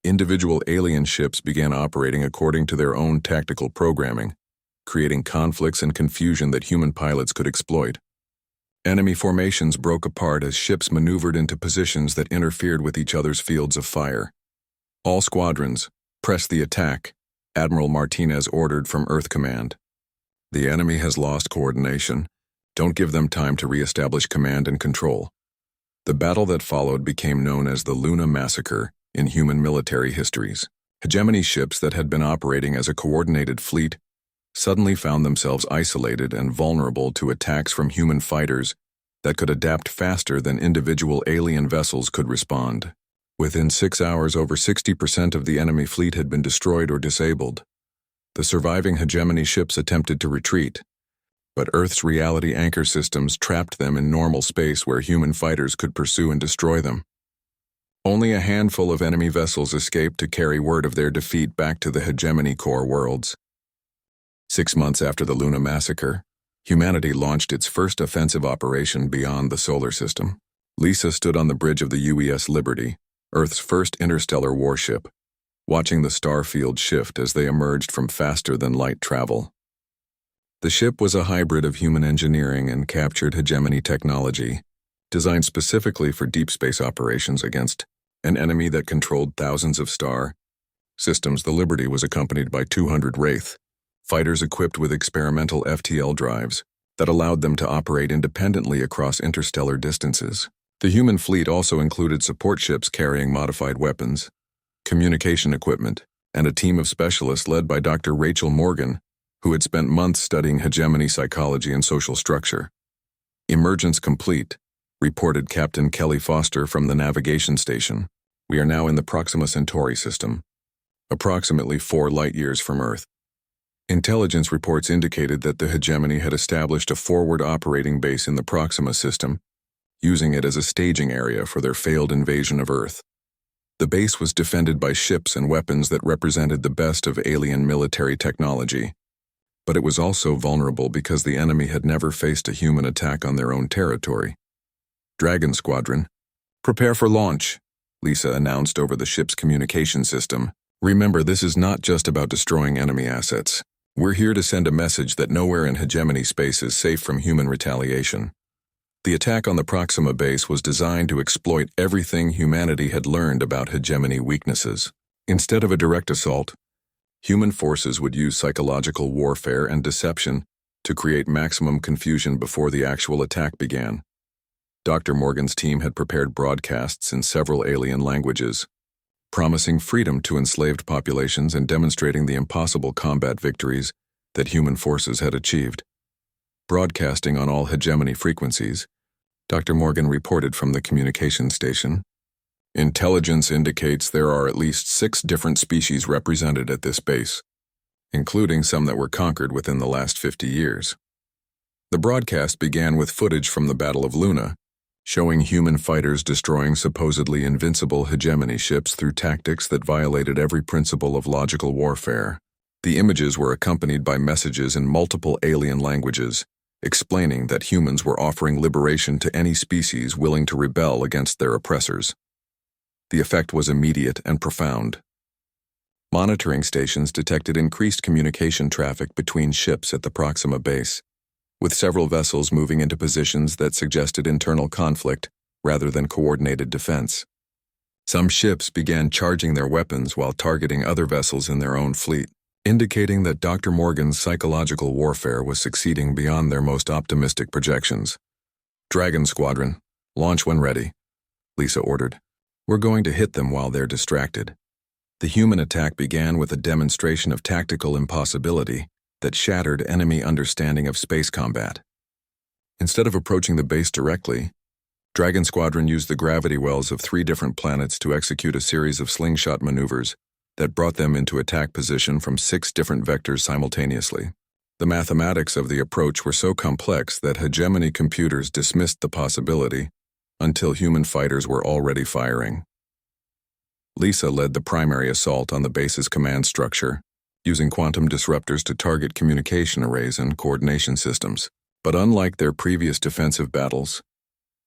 [SPEAKER 1] individual alien ships began operating according to their own tactical programming, creating conflicts and confusion that human pilots could exploit. Enemy formations broke apart as ships maneuvered into positions that interfered with each other's fields of fire. "All squadrons, press the attack," Admiral Martinez ordered from Earth Command. "The enemy has lost coordination. Don't give them time to re-establish command and control." The battle that followed became known as the Luna Massacre in human military histories. Hegemony ships that had been operating as a coordinated fleet suddenly found themselves isolated and vulnerable to attacks from human fighters that could adapt faster than individual alien vessels could respond. Within 6 hours, over 60% of the enemy fleet had been destroyed or disabled. The surviving hegemony ships attempted to retreat, but Earth's reality anchor systems trapped them in normal space where human fighters could pursue and destroy them. Only a handful of enemy vessels escaped to carry word of their defeat back to the hegemony core worlds. 6 months after the Luna Massacre, humanity launched its first offensive operation beyond the solar system. Lisa stood on the bridge of the UES Liberty, Earth's first interstellar warship, watching the star field shift as they emerged from faster-than-light travel. The ship was a hybrid of human engineering and captured hegemony technology, designed specifically for deep space operations against an enemy that controlled thousands of star systems. The Liberty was accompanied by 200 Wraith fighters equipped with experimental FTL drives, that allowed them to operate independently across interstellar distances. The human fleet also included support ships carrying modified weapons, communication equipment, and a team of specialists led by Dr. Rachel Morgan, who had spent months studying hegemony psychology and social structure. "Emergence complete," reported Captain Kelly Foster from the navigation station. "We are now in the Proxima Centauri system, approximately 4 light-years from Earth." Intelligence reports indicated that the hegemony had established a forward operating base in the Proxima system, using it as a staging area for their failed invasion of Earth. The base was defended by ships and weapons that represented the best of alien military technology, but it was also vulnerable because the enemy had never faced a human attack on their own territory. "Dragon Squadron, prepare for launch," Lisa announced over the ship's communication system. "Remember, this is not just about destroying enemy assets. We're here to send a message that nowhere in hegemony space is safe from human retaliation." The attack on the Proxima base was designed to exploit everything humanity had learned about hegemony weaknesses. Instead of a direct assault, human forces would use psychological warfare and deception to create maximum confusion before the actual attack began. Dr. Morgan's team had prepared broadcasts in several alien languages, promising freedom to enslaved populations and demonstrating the impossible combat victories that human forces had achieved. Broadcasting on all hegemony frequencies, Dr. Morgan reported from the communication station, "Intelligence indicates there are at least 6 different species represented at this base, including some that were conquered within the last 50 years. The broadcast began with footage from the Battle of Luna, showing human fighters destroying supposedly invincible hegemony ships through tactics that violated every principle of logical warfare. The images were accompanied by messages in multiple alien languages, explaining that humans were offering liberation to any species willing to rebel against their oppressors. The effect was immediate and profound. Monitoring stations detected increased communication traffic between ships at the Proxima base, with several vessels moving into positions that suggested internal conflict rather than coordinated defense. Some ships began charging their weapons while targeting other vessels in their own fleet, indicating that Dr. Morgan's psychological warfare was succeeding beyond their most optimistic projections. "Dragon Squadron, launch when ready," Lisa ordered. "We're going to hit them while they're distracted." The human attack began with a demonstration of tactical impossibility that shattered enemy understanding of space combat. Instead of approaching the base directly, Dragon Squadron used the gravity wells of 3 different planets to execute a series of slingshot maneuvers that brought them into attack position from 6 different vectors simultaneously. The mathematics of the approach were so complex that hegemony computers dismissed the possibility until human fighters were already firing. Lisa led the primary assault on the base's command structure, using quantum disruptors to target communication arrays and coordination systems. But unlike their previous defensive battles,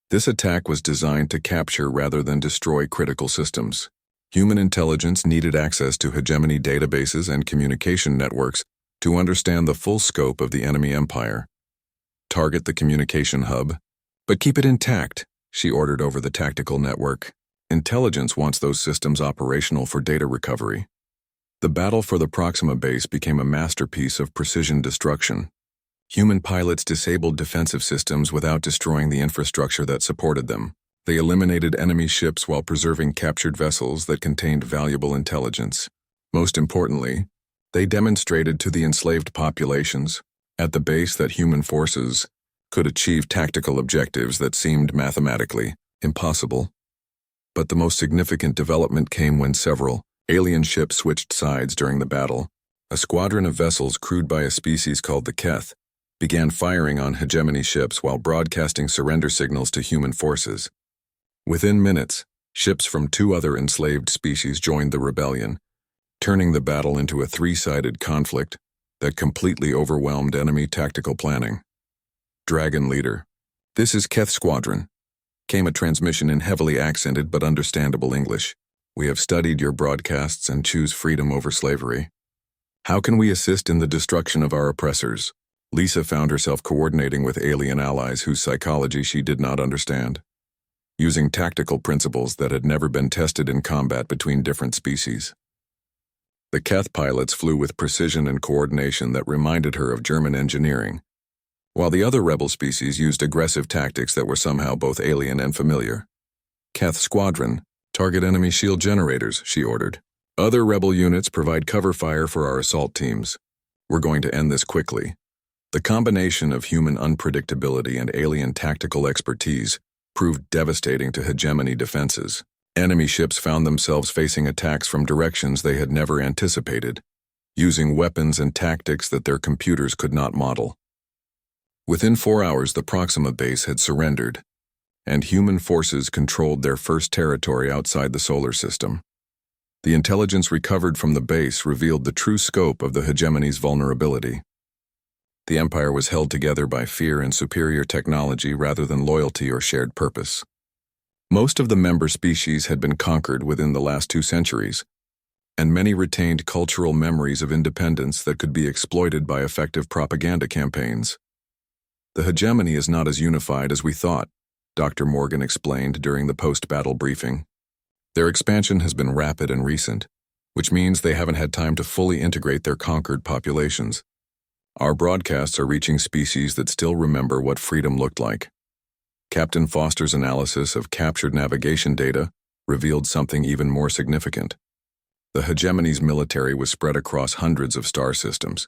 [SPEAKER 1] this attack was designed to capture rather than destroy critical systems. Human intelligence needed access to hegemony databases and communication networks to understand the full scope of the enemy empire. "Target the communication hub, but keep it intact," she ordered over the tactical network. "Intelligence wants those systems operational for data recovery." The battle for the Proxima base became a masterpiece of precision destruction. Human pilots disabled defensive systems without destroying the infrastructure that supported them. They eliminated enemy ships while preserving captured vessels that contained valuable intelligence. Most importantly, they demonstrated to the enslaved populations at the base that human forces could achieve tactical objectives that seemed mathematically impossible. But the most significant development came when several alien ships switched sides during the battle. A squadron of vessels crewed by a species called the Keth began firing on hegemony ships while broadcasting surrender signals to human forces. Within minutes, ships from 2 other enslaved species joined the rebellion, turning the battle into a 3-sided conflict that completely overwhelmed enemy tactical planning. "Dragon Leader, this is Keth Squadron," came a transmission in heavily accented but understandable English. "We have studied your broadcasts and choose freedom over slavery. How can we assist in the destruction of our oppressors?" Lisa found herself coordinating with alien allies whose psychology she did not understand, using tactical principles that had never been tested in combat between different species. The Keth pilots flew with precision and coordination that reminded her of German engineering, while the other rebel species used aggressive tactics that were somehow both alien and familiar. Keth Squadron, target enemy shield generators, she ordered. Other rebel units provide cover fire for our assault teams. We're going to end this quickly. The combination of human unpredictability and alien tactical expertise proved devastating to hegemony defenses. Enemy ships found themselves facing attacks from directions they had never anticipated, using weapons and tactics that their computers could not model. Within 4 hours, the Proxima base had surrendered, and human forces controlled their first territory outside the solar system. The intelligence recovered from the base revealed the true scope of the hegemony's vulnerability. The Empire was held together by fear and superior technology rather than loyalty or shared purpose. Most of the member species had been conquered within the last 2 centuries, and many retained cultural memories of independence that could be exploited by effective propaganda campaigns. The hegemony is not as unified as we thought, Dr. Morgan explained during the post-battle briefing. Their expansion has been rapid and recent, which means they haven't had time to fully integrate their conquered populations. Our broadcasts are reaching species that still remember what freedom looked like. Captain Foster's analysis of captured navigation data revealed something even more significant. The hegemony's military was spread across hundreds of star systems,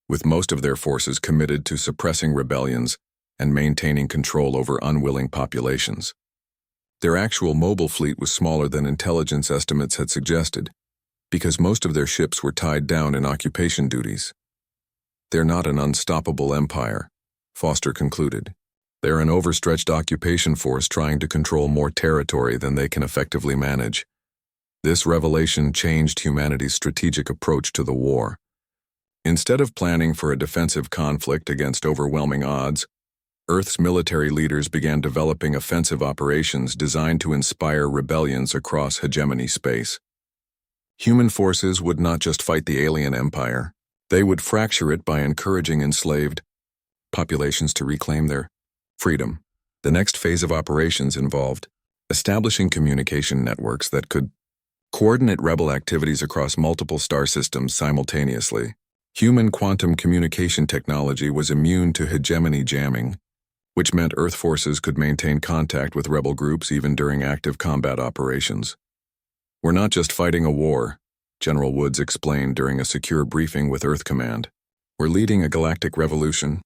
[SPEAKER 1] with most of their forces committed to suppressing rebellions and maintaining control over unwilling populations. Their actual mobile fleet was smaller than intelligence estimates had suggested, because most of their ships were tied down in occupation duties. They're not an unstoppable empire, Foster concluded. They're an overstretched occupation force trying to control more territory than they can effectively manage. This revelation changed humanity's strategic approach to the war. Instead of planning for a defensive conflict against overwhelming odds, Earth's military leaders began developing offensive operations designed to inspire rebellions across hegemony space. Human forces would not just fight the alien empire, they would fracture it by encouraging enslaved populations to reclaim their freedom. The next phase of operations involved establishing communication networks that could coordinate rebel activities across multiple star systems simultaneously. Human quantum communication technology was immune to hegemony jamming, which meant Earth forces could maintain contact with rebel groups even during active combat operations. We're not just fighting a war, General Woods explained during a secure briefing with Earth Command. We're leading a galactic revolution.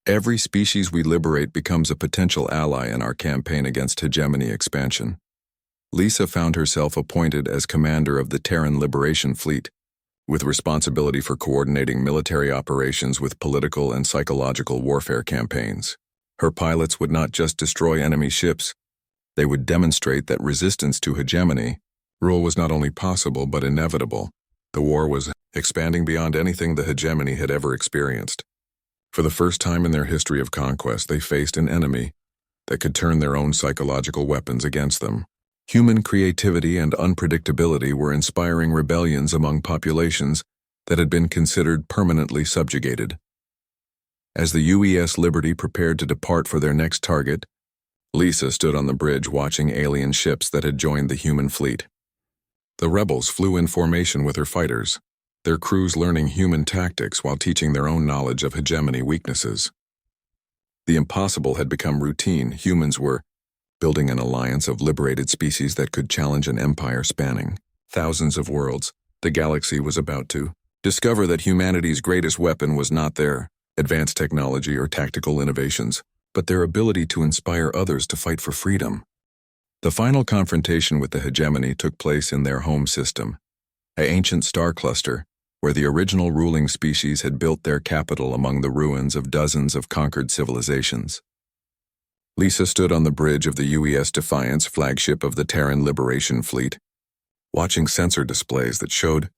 [SPEAKER 1] Every species we liberate becomes a potential ally in our campaign against hegemony expansion. Lisa found herself appointed as commander of the Terran Liberation Fleet, with responsibility for coordinating military operations with political and psychological warfare campaigns. Her pilots would not just destroy enemy ships, they would demonstrate that resistance to hegemony rule was not only possible but inevitable. The war was expanding beyond anything the hegemony had ever experienced. For the first time in their history of conquest, they faced an enemy that could turn their own psychological weapons against them. Human creativity and unpredictability were inspiring rebellions among populations that had been considered permanently subjugated. As the UES Liberty prepared to depart for their next target, Lisa stood on the bridge watching alien ships that had joined the human fleet. The rebels flew in formation with her fighters, their crews learning human tactics while teaching their own knowledge of hegemony weaknesses. The impossible had become routine. Humans were building an alliance of liberated species that could challenge an empire spanning thousands of worlds. The galaxy was about to discover that humanity's greatest weapon was not their advanced technology or tactical innovations, but their ability to inspire others to fight for freedom. The final confrontation with the hegemony took place in their home system, an ancient star cluster where the original ruling species had built their capital among the ruins of dozens of conquered civilizations. Lisa stood on the bridge of the UES Defiance, flagship of the Terran Liberation Fleet, watching sensor displays that showed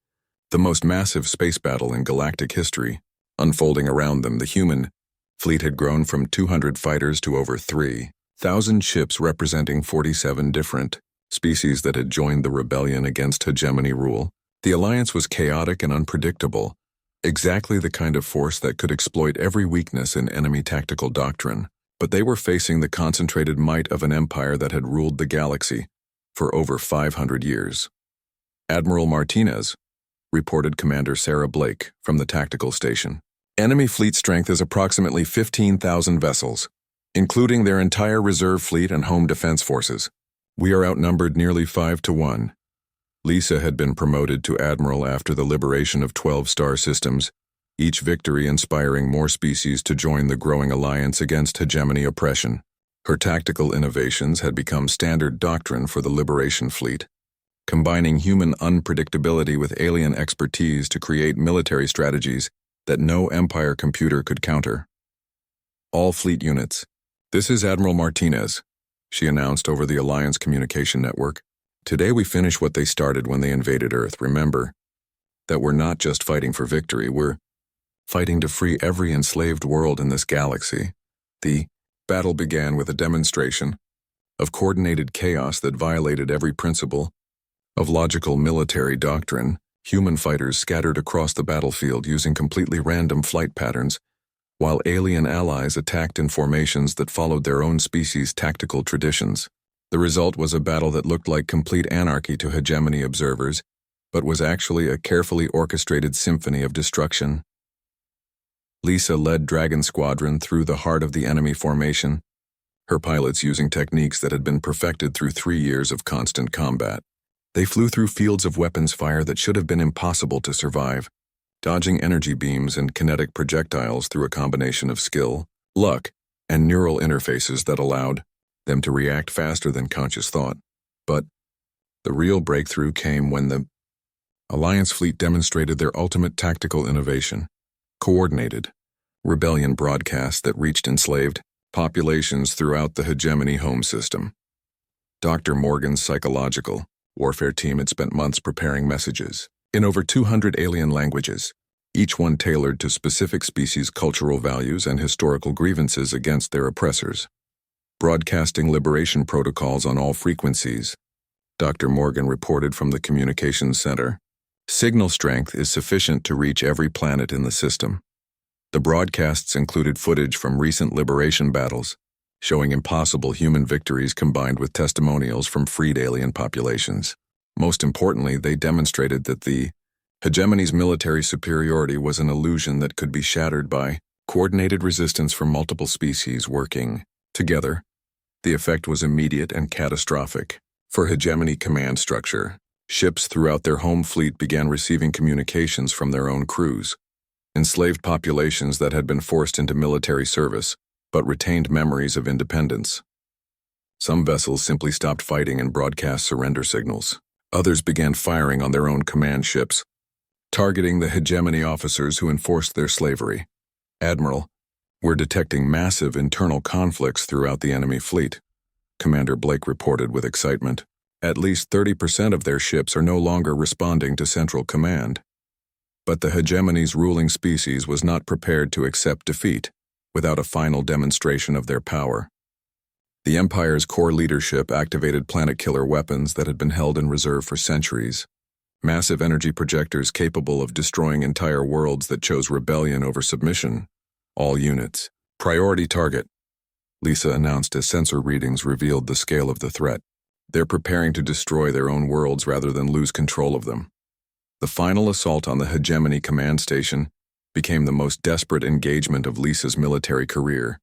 [SPEAKER 1] the most massive space battle in galactic history unfolding around them. The human fleet had grown from 200 fighters to over 3,000 ships representing 47 different species that had joined the rebellion against hegemony rule. The alliance was chaotic and unpredictable, exactly the kind of force that could exploit every weakness in enemy tactical doctrine. But they were facing the concentrated might of an empire that had ruled the galaxy for over 500 years. Admiral Martinez, reported Commander Sarah Blake from the tactical station. Enemy fleet strength is approximately 15,000 vessels, including their entire reserve fleet and home defense forces. We are outnumbered nearly 5-1. Lisa had been promoted to admiral after the liberation of 12 star systems, each victory inspiring more species to join the growing alliance against hegemony oppression. Her tactical innovations had become standard doctrine for the Liberation Fleet, combining human unpredictability with alien expertise to create military strategies that no Empire computer could counter. All fleet units. This is Admiral Martinez, she announced over the Alliance communication network. Today we finish what they started when they invaded Earth. Remember that we're not just fighting for victory, we're fighting to free every enslaved world in this galaxy. The battle began with a demonstration of coordinated chaos that violated every principle of logical military doctrine. Human fighters scattered across the battlefield using completely random flight patterns, while alien allies attacked in formations that followed their own species' tactical traditions. The result was a battle that looked like complete anarchy to hegemony observers, but was actually a carefully orchestrated symphony of destruction. Lisa led Dragon Squadron through the heart of the enemy formation, her pilots using techniques that had been perfected through 3 years of constant combat. They flew through fields of weapons fire that should have been impossible to survive, dodging energy beams and kinetic projectiles through a combination of skill, luck, and neural interfaces that allowed them to react faster than conscious thought. But the real breakthrough came when the Alliance fleet demonstrated their ultimate tactical innovation: coordinated rebellion broadcasts that reached enslaved populations throughout the hegemony home system. Dr. Morgan's psychological warfare team had spent months preparing messages in over 200 alien languages, each one tailored to specific species' cultural values and historical grievances against their oppressors. Broadcasting liberation protocols on all frequencies, Dr. Morgan reported from the communications center. Signal strength is sufficient to reach every planet in the system. The broadcasts included footage from recent liberation battles, showing impossible human victories combined with testimonials from freed alien populations. Most importantly, they demonstrated that the hegemony's military superiority was an illusion that could be shattered by coordinated resistance from multiple species working together. The effect was immediate and catastrophic. For hegemony command structure, ships throughout their home fleet began receiving communications from their own crews. Enslaved populations that had been forced into military service, but retained memories of independence. Some vessels simply stopped fighting and broadcast surrender signals. Others began firing on their own command ships, targeting the hegemony officers who enforced their slavery. Admiral, we're detecting massive internal conflicts throughout the enemy fleet, Commander Blake reported with excitement. At least 30% of their ships are no longer responding to Central Command. But the hegemony's ruling species was not prepared to accept defeat without a final demonstration of their power. The Empire's core leadership activated planet-killer weapons that had been held in reserve for centuries. Massive energy projectors capable of destroying entire worlds that chose rebellion over submission. All units. Priority target, Lisa announced as sensor readings revealed the scale of the threat. They're preparing to destroy their own worlds rather than lose control of them. The final assault on the hegemony command station became the most desperate engagement of Lisa's military career.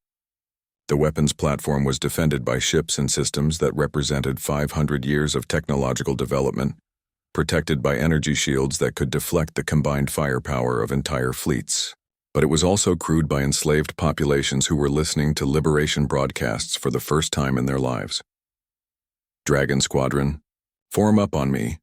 [SPEAKER 1] The weapons platform was defended by ships and systems that represented 500 years of technological development, protected by energy shields that could deflect the combined firepower of entire fleets. But it was also crewed by enslaved populations who were listening to liberation broadcasts for the first time in their lives. Dragon Squadron, form up on me,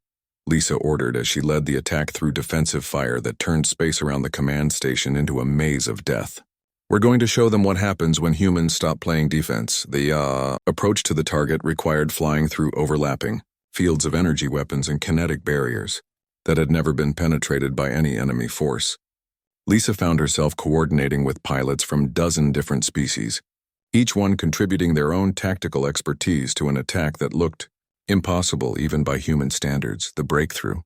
[SPEAKER 1] Lisa ordered as she led the attack through defensive fire that turned space around the command station into a maze of death. We're going to show them what happens when humans stop playing defense. The approach to the target required flying through overlapping fields of energy weapons and kinetic barriers that had never been penetrated by any enemy force. Lisa found herself coordinating with pilots from a dozen different species, each one contributing their own tactical expertise to an attack that looked impossible even by human standards. The breakthrough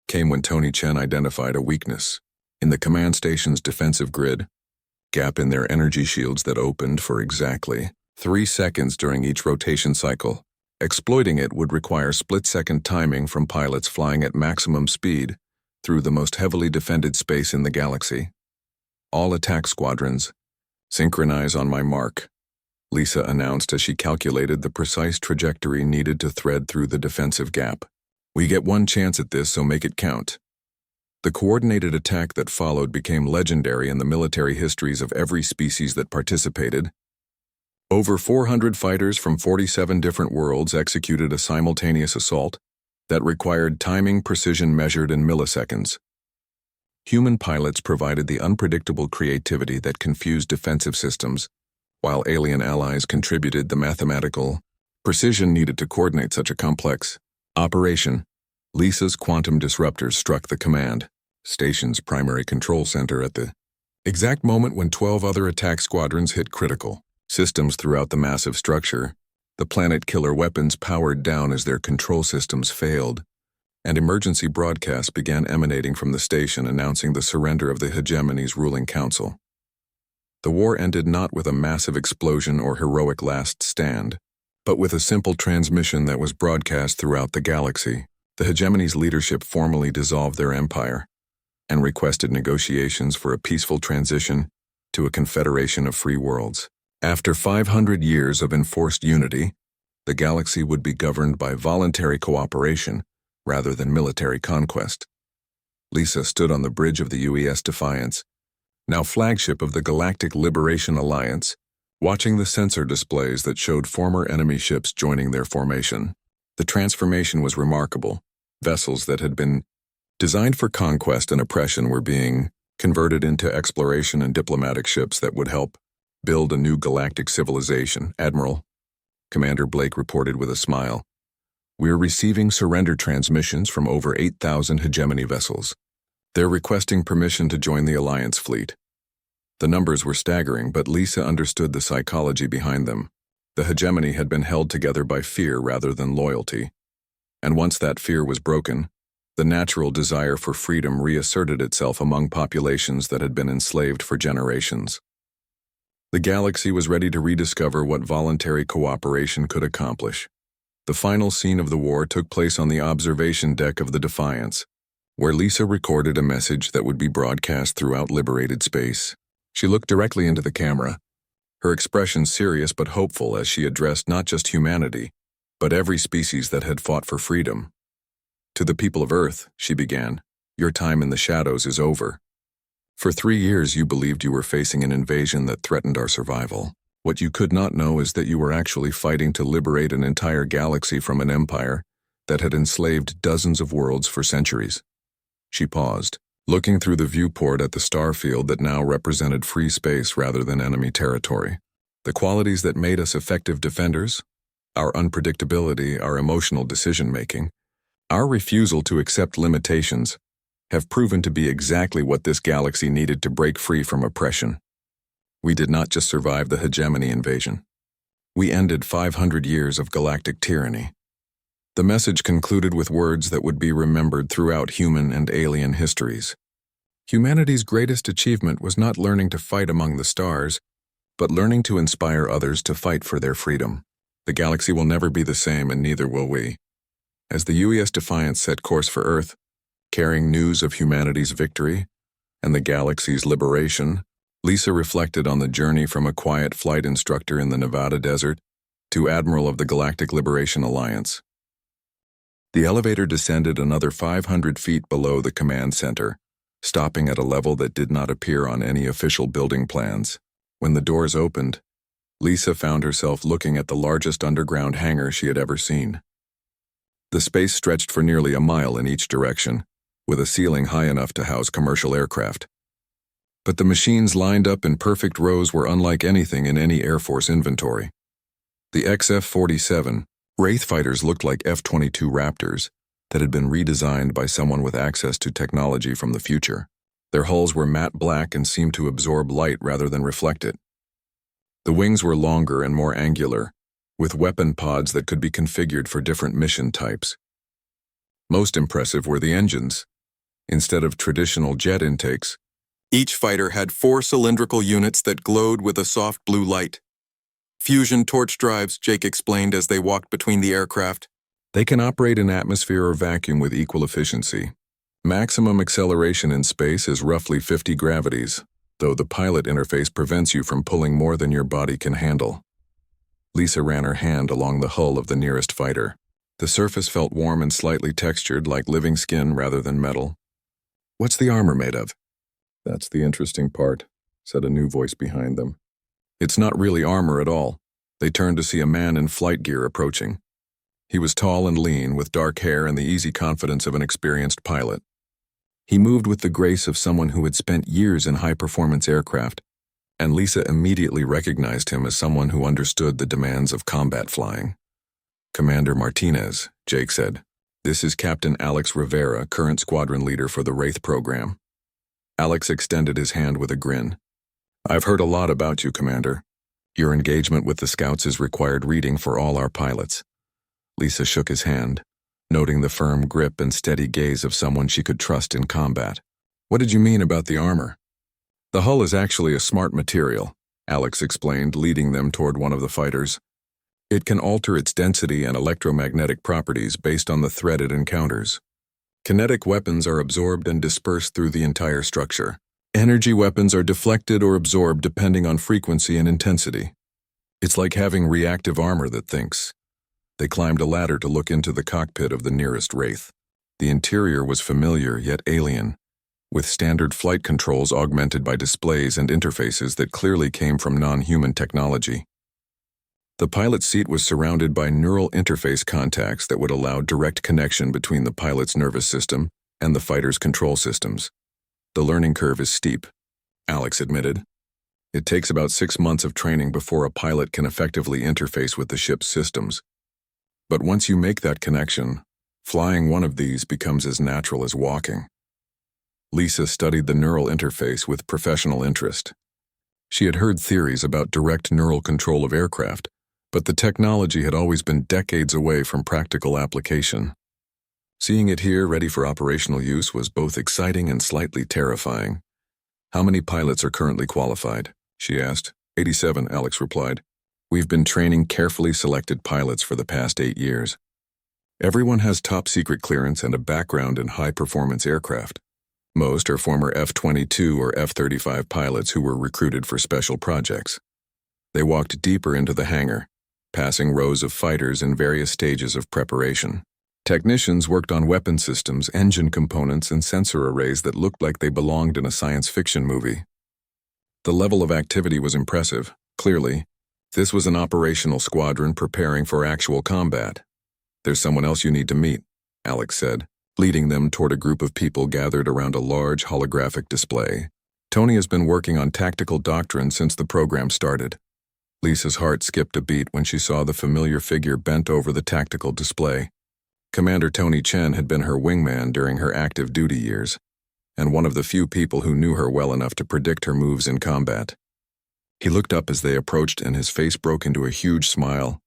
[SPEAKER 1] came when Tony Chen identified a weakness in the command station's defensive grid, gap in their energy shields that opened for exactly 3 seconds during each rotation cycle. Exploiting it would require split-second timing from pilots flying at maximum speed through the most heavily defended space in the galaxy. All attack squadrons, synchronize on my mark, Lisa announced as she calculated the precise trajectory needed to thread through the defensive gap. We get one chance at this, so make it count. The coordinated attack that followed became legendary in the military histories of every species that participated. Over 400 fighters from 47 different worlds executed a simultaneous assault that required timing precision measured in milliseconds. Human pilots provided the unpredictable creativity that confused defensive systems, while alien allies contributed the mathematical precision needed to coordinate such a complex operation. Lisa's quantum disruptors struck the command station's primary control center at the exact moment when 12 other attack squadrons hit critical systems throughout the massive structure. The planet-killer weapons powered down as their control systems failed, and emergency broadcasts began emanating from the station announcing the surrender of the hegemony's ruling council. The war ended not with a massive explosion or heroic last stand, but with a simple transmission that was broadcast throughout the galaxy. The hegemony's leadership formally dissolved their empire and requested negotiations for a peaceful transition to a confederation of free worlds. After 500 years of enforced unity, the galaxy would be governed by voluntary cooperation rather than military conquest. Lisa stood on the bridge of the UES Defiance, now flagship of the Galactic Liberation Alliance, watching the sensor displays that showed former enemy ships joining their formation. The transformation was remarkable. Vessels that had been designed for conquest and oppression were being converted into exploration and diplomatic ships that would help build a new galactic civilization. Admiral, Commander Blake reported with a smile, "We're receiving surrender transmissions from over 8,000 hegemony vessels. They're requesting permission to join the Alliance fleet." The numbers were staggering, but Lisa understood the psychology behind them. The hegemony had been held together by fear rather than loyalty. And once that fear was broken, the natural desire for freedom reasserted itself among populations that had been enslaved for generations. The galaxy was ready to rediscover what voluntary cooperation could accomplish. The final scene of the war took place on the observation deck of the Defiance, where Lisa recorded a message that would be broadcast throughout liberated space. She looked directly into the camera, her expression serious but hopeful as she addressed not just humanity, but every species that had fought for freedom. "To the people of Earth," she began, "your time in the shadows is over. For 3 years you believed you were facing an invasion that threatened our survival. What you could not know is that you were actually fighting to liberate an entire galaxy from an empire that had enslaved dozens of worlds for centuries." She paused, looking through the viewport at the star field that now represented free space rather than enemy territory. The qualities that made us effective defenders, our unpredictability, our emotional decision-making, our refusal to accept limitations, have proven to be exactly what this galaxy needed to break free from oppression. We did not just survive the hegemony invasion. We ended 500 years of galactic tyranny. The message concluded with words that would be remembered throughout human and alien histories. Humanity's greatest achievement was not learning to fight among the stars, but learning to inspire others to fight for their freedom. The galaxy will never be the same, and neither will we. As the UES Defiance set course for Earth, carrying news of humanity's victory and the galaxy's liberation, Lisa reflected on the journey from a quiet flight instructor in the Nevada desert to Admiral of the Galactic Liberation Alliance. The elevator descended another 500 feet below the command center, stopping at a level that did not appear on any official building plans. When the doors opened, Lisa found herself looking at the largest underground hangar she had ever seen. The space stretched for nearly a mile in each direction, with a ceiling high enough to house commercial aircraft. But the machines lined up in perfect rows were unlike anything in any Air Force inventory. The F-47 Wraith fighters looked like F-22 Raptors that had been redesigned by someone with access to technology from the future. Their hulls were matte black and seemed to absorb light rather than reflect it. The wings were longer and more angular, with weapon pods that could be configured for different mission types. Most impressive were the engines. Instead of traditional jet intakes, each fighter had 4 cylindrical units that glowed with a soft blue light. "Fusion torch drives," Jake explained as they walked between the aircraft. "They can operate in atmosphere or vacuum with equal efficiency. Maximum acceleration in space is roughly 50 gravities. though the pilot interface prevents you from pulling more than your body can handle. Lisa ran her hand along the hull of the nearest fighter. The surface felt warm and slightly textured, like living skin rather than metal. "What's the armor made of?" "That's the interesting part," said a new voice behind them. "It's not really armor at all." They turned to see a man in flight gear approaching. He was tall and lean, with dark hair and the easy confidence of an experienced pilot. He moved with the grace of someone who had spent years in high-performance aircraft, and Lisa immediately recognized him as someone who understood the demands of combat flying. "Commander Martinez," Jake said. "This is Captain Alex Rivera, current squadron leader for the Wraith program." Alex extended his hand with a grin. "I've heard a lot about you, Commander. Your engagement with the Scouts is required reading for all our pilots." Lisa shook his hand, noting the firm grip and steady gaze of someone she could trust in combat. "What did you mean about the armor?" "The hull is actually a smart material," Alex explained, leading them toward one of the fighters. "It can alter its density and electromagnetic properties based on the threat it encounters. Kinetic weapons are absorbed and dispersed through the entire structure. Energy weapons are deflected or absorbed depending on frequency and intensity. It's like having reactive armor that thinks." They climbed a ladder to look into the cockpit of the nearest Wraith. The interior was familiar yet alien, with standard flight controls augmented by displays and interfaces that clearly came from non-human technology. The pilot's seat was surrounded by neural interface contacts that would allow direct connection between the pilot's nervous system and the fighter's control systems. "The learning curve is steep," Alex admitted. "It takes about 6 months of training before a pilot can effectively interface with the ship's systems. But once you make that connection, flying one of these becomes as natural as walking." Lisa studied the neural interface with professional interest. She had heard theories about direct neural control of aircraft, but the technology had always been decades away from practical application. Seeing it here ready for operational use was both exciting and slightly terrifying. "How many pilots are currently qualified?" she asked. 87, Alex replied. "We've been training carefully selected pilots for the past 8 years. Everyone has top-secret clearance and a background in high-performance aircraft. Most are former F-22 or F-35 pilots who were recruited for special projects." They walked deeper into the hangar, passing rows of fighters in various stages of preparation. Technicians worked on weapon systems, engine components, and sensor arrays that looked like they belonged in a science fiction movie. The level of activity was impressive. Clearly, this was an operational squadron preparing for actual combat. "There's someone else you need to meet," Alex said, leading them toward a group of people gathered around a large holographic display. "Tony has been working on tactical doctrine since the program started." Lisa's heart skipped a beat when she saw the familiar figure bent over the tactical display. Commander Tony Chen had been her wingman during her active duty years, and one of the few people who knew her well enough to predict her moves in combat. He looked up as they approached, and his face broke into a huge smile.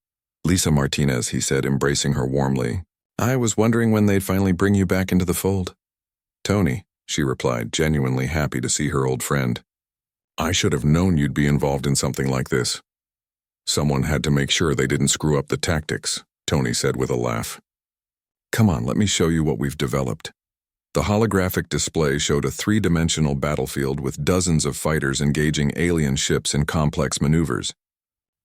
[SPEAKER 1] "Lisa Martinez," he said, embracing her warmly. "I was wondering when they'd finally bring you back into the fold." "Tony," she replied, genuinely happy to see her old friend. "I should have known you'd be involved in something like this." "Someone had to make sure they didn't screw up the tactics," Tony said with a laugh. "Come on, let me show you what we've developed." The holographic display showed a 3-dimensional battlefield with dozens of fighters engaging alien ships in complex maneuvers.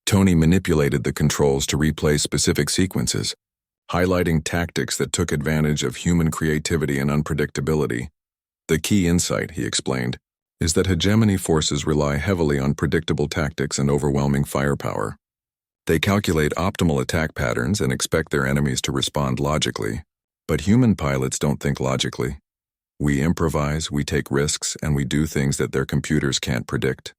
[SPEAKER 1] Tony manipulated the controls to replay specific sequences, highlighting tactics that took advantage of human creativity and unpredictability. "The key insight," he explained, "is that hegemony forces rely heavily on predictable tactics and overwhelming firepower. They calculate optimal attack patterns and expect their enemies to respond logically. But human pilots don't think logically. We improvise, we take risks, and we do things that their computers can't predict."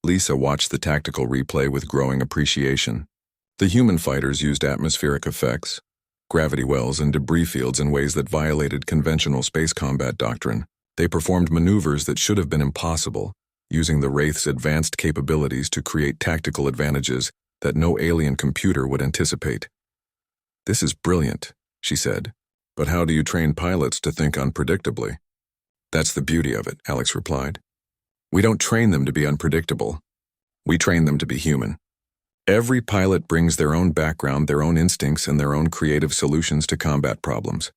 [SPEAKER 1] Lisa watched the tactical replay with growing appreciation. The human fighters used atmospheric effects, gravity wells, and debris fields in ways that violated conventional space combat doctrine. They performed maneuvers that should have been impossible, using the Wraith's advanced capabilities to create tactical advantages that no alien computer would anticipate. "This is brilliant," she said. "But how do you train pilots to think unpredictably?" "That's the beauty of it," Alex replied. "We don't train them to be unpredictable. We train them to be human. Every pilot brings their own background, their own instincts, and their own creative solutions to combat problems.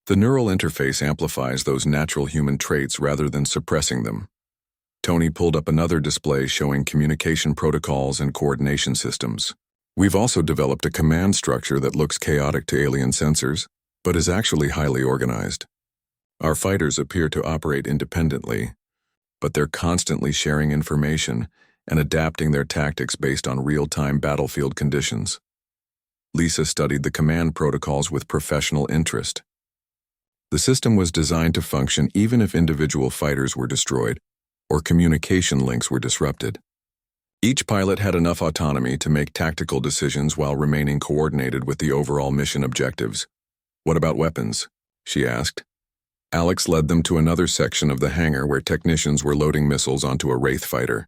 [SPEAKER 1] The neural interface amplifies those natural human traits rather than suppressing them. Tony pulled up another display showing communication protocols and coordination systems. We've also developed a command structure that looks chaotic to alien sensors, but is actually highly organized. Our fighters appear to operate independently, but they're constantly sharing information and adapting their tactics based on real-time battlefield conditions. Lisa studied the command protocols with professional interest. The system was designed to function even if individual fighters were destroyed or communication links were disrupted. Each pilot had enough autonomy to make tactical decisions while remaining coordinated with the overall mission objectives. "What about weapons?" she asked. Alex led them to another section of the hangar where technicians were loading missiles onto a Wraith fighter.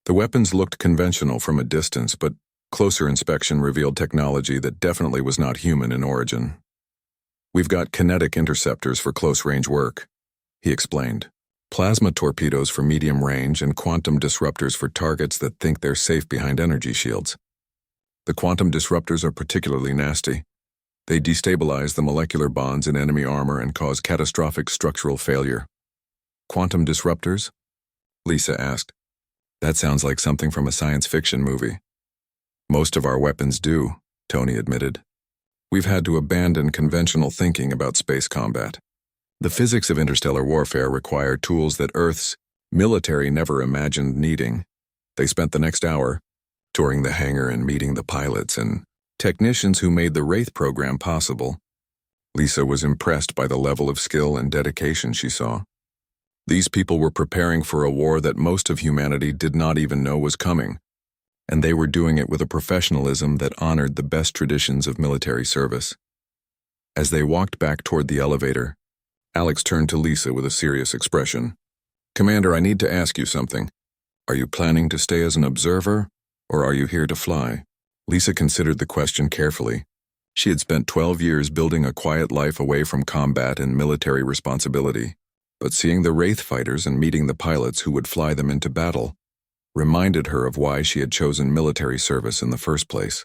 [SPEAKER 1] The weapons looked conventional from a distance, but closer inspection revealed technology that definitely was not human in origin. "We've got kinetic interceptors for close-range work," he explained. "Plasma torpedoes for medium range and quantum disruptors for targets that think they're safe behind energy shields. The quantum disruptors are particularly nasty. They destabilize the molecular bonds in enemy armor and cause catastrophic structural failure." "Quantum disruptors?" Lisa asked. "That sounds like something from a science fiction movie." "Most of our weapons do," Tony admitted. "We've had to abandon conventional thinking about space combat. The physics of interstellar warfare require tools that Earth's military never imagined needing." They spent the next hour touring the hangar and meeting the pilots and technicians who made the Wraith program possible. Lisa was impressed by the level of skill and dedication she saw. These people were preparing for a war that most of humanity did not even know was coming, and they were doing it with a professionalism that honored the best traditions of military service. As they walked back toward the elevator, Alex turned to Lisa with a serious expression. "Commander, I need to ask you something. Are you planning to stay as an observer, or are you here to fly?" Lisa considered the question carefully. She had spent 12 years building a quiet life away from combat and military responsibility, but seeing the Wraith fighters and meeting the pilots who would fly them into battle reminded her of why she had chosen military service in the first place.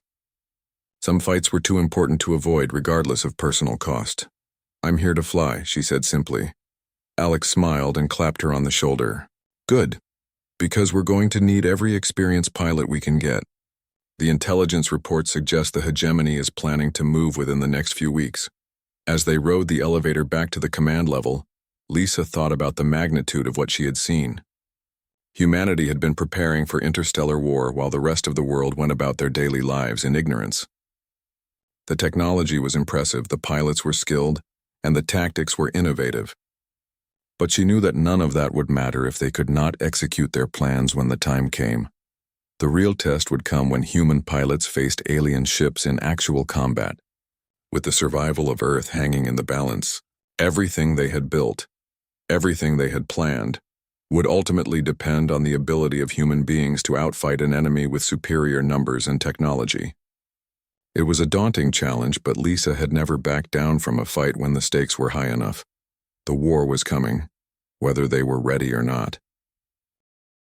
[SPEAKER 1] Some fights were too important to avoid regardless of personal cost. "I'm here to fly," she said simply. Alex smiled and clapped her on the shoulder. "Good, because we're going to need every experienced pilot we can get. The intelligence reports suggest the hegemony is planning to move within the next few weeks." As they rode the elevator back to the command level, Lisa thought about the magnitude of what she had seen. Humanity had been preparing for interstellar war while the rest of the world went about their daily lives in ignorance. The technology was impressive, the pilots were skilled, and the tactics were innovative. But she knew that none of that would matter if they could not execute their plans when the time came. The real test would come when human pilots faced alien ships in actual combat. With the survival of Earth hanging in the balance, everything they had built, everything they had planned, would ultimately depend on the ability of human beings to outfight an enemy with superior numbers and technology. It was a daunting challenge, but Lisa had never backed down from a fight when the stakes were high enough. The war was coming, whether they were ready or not.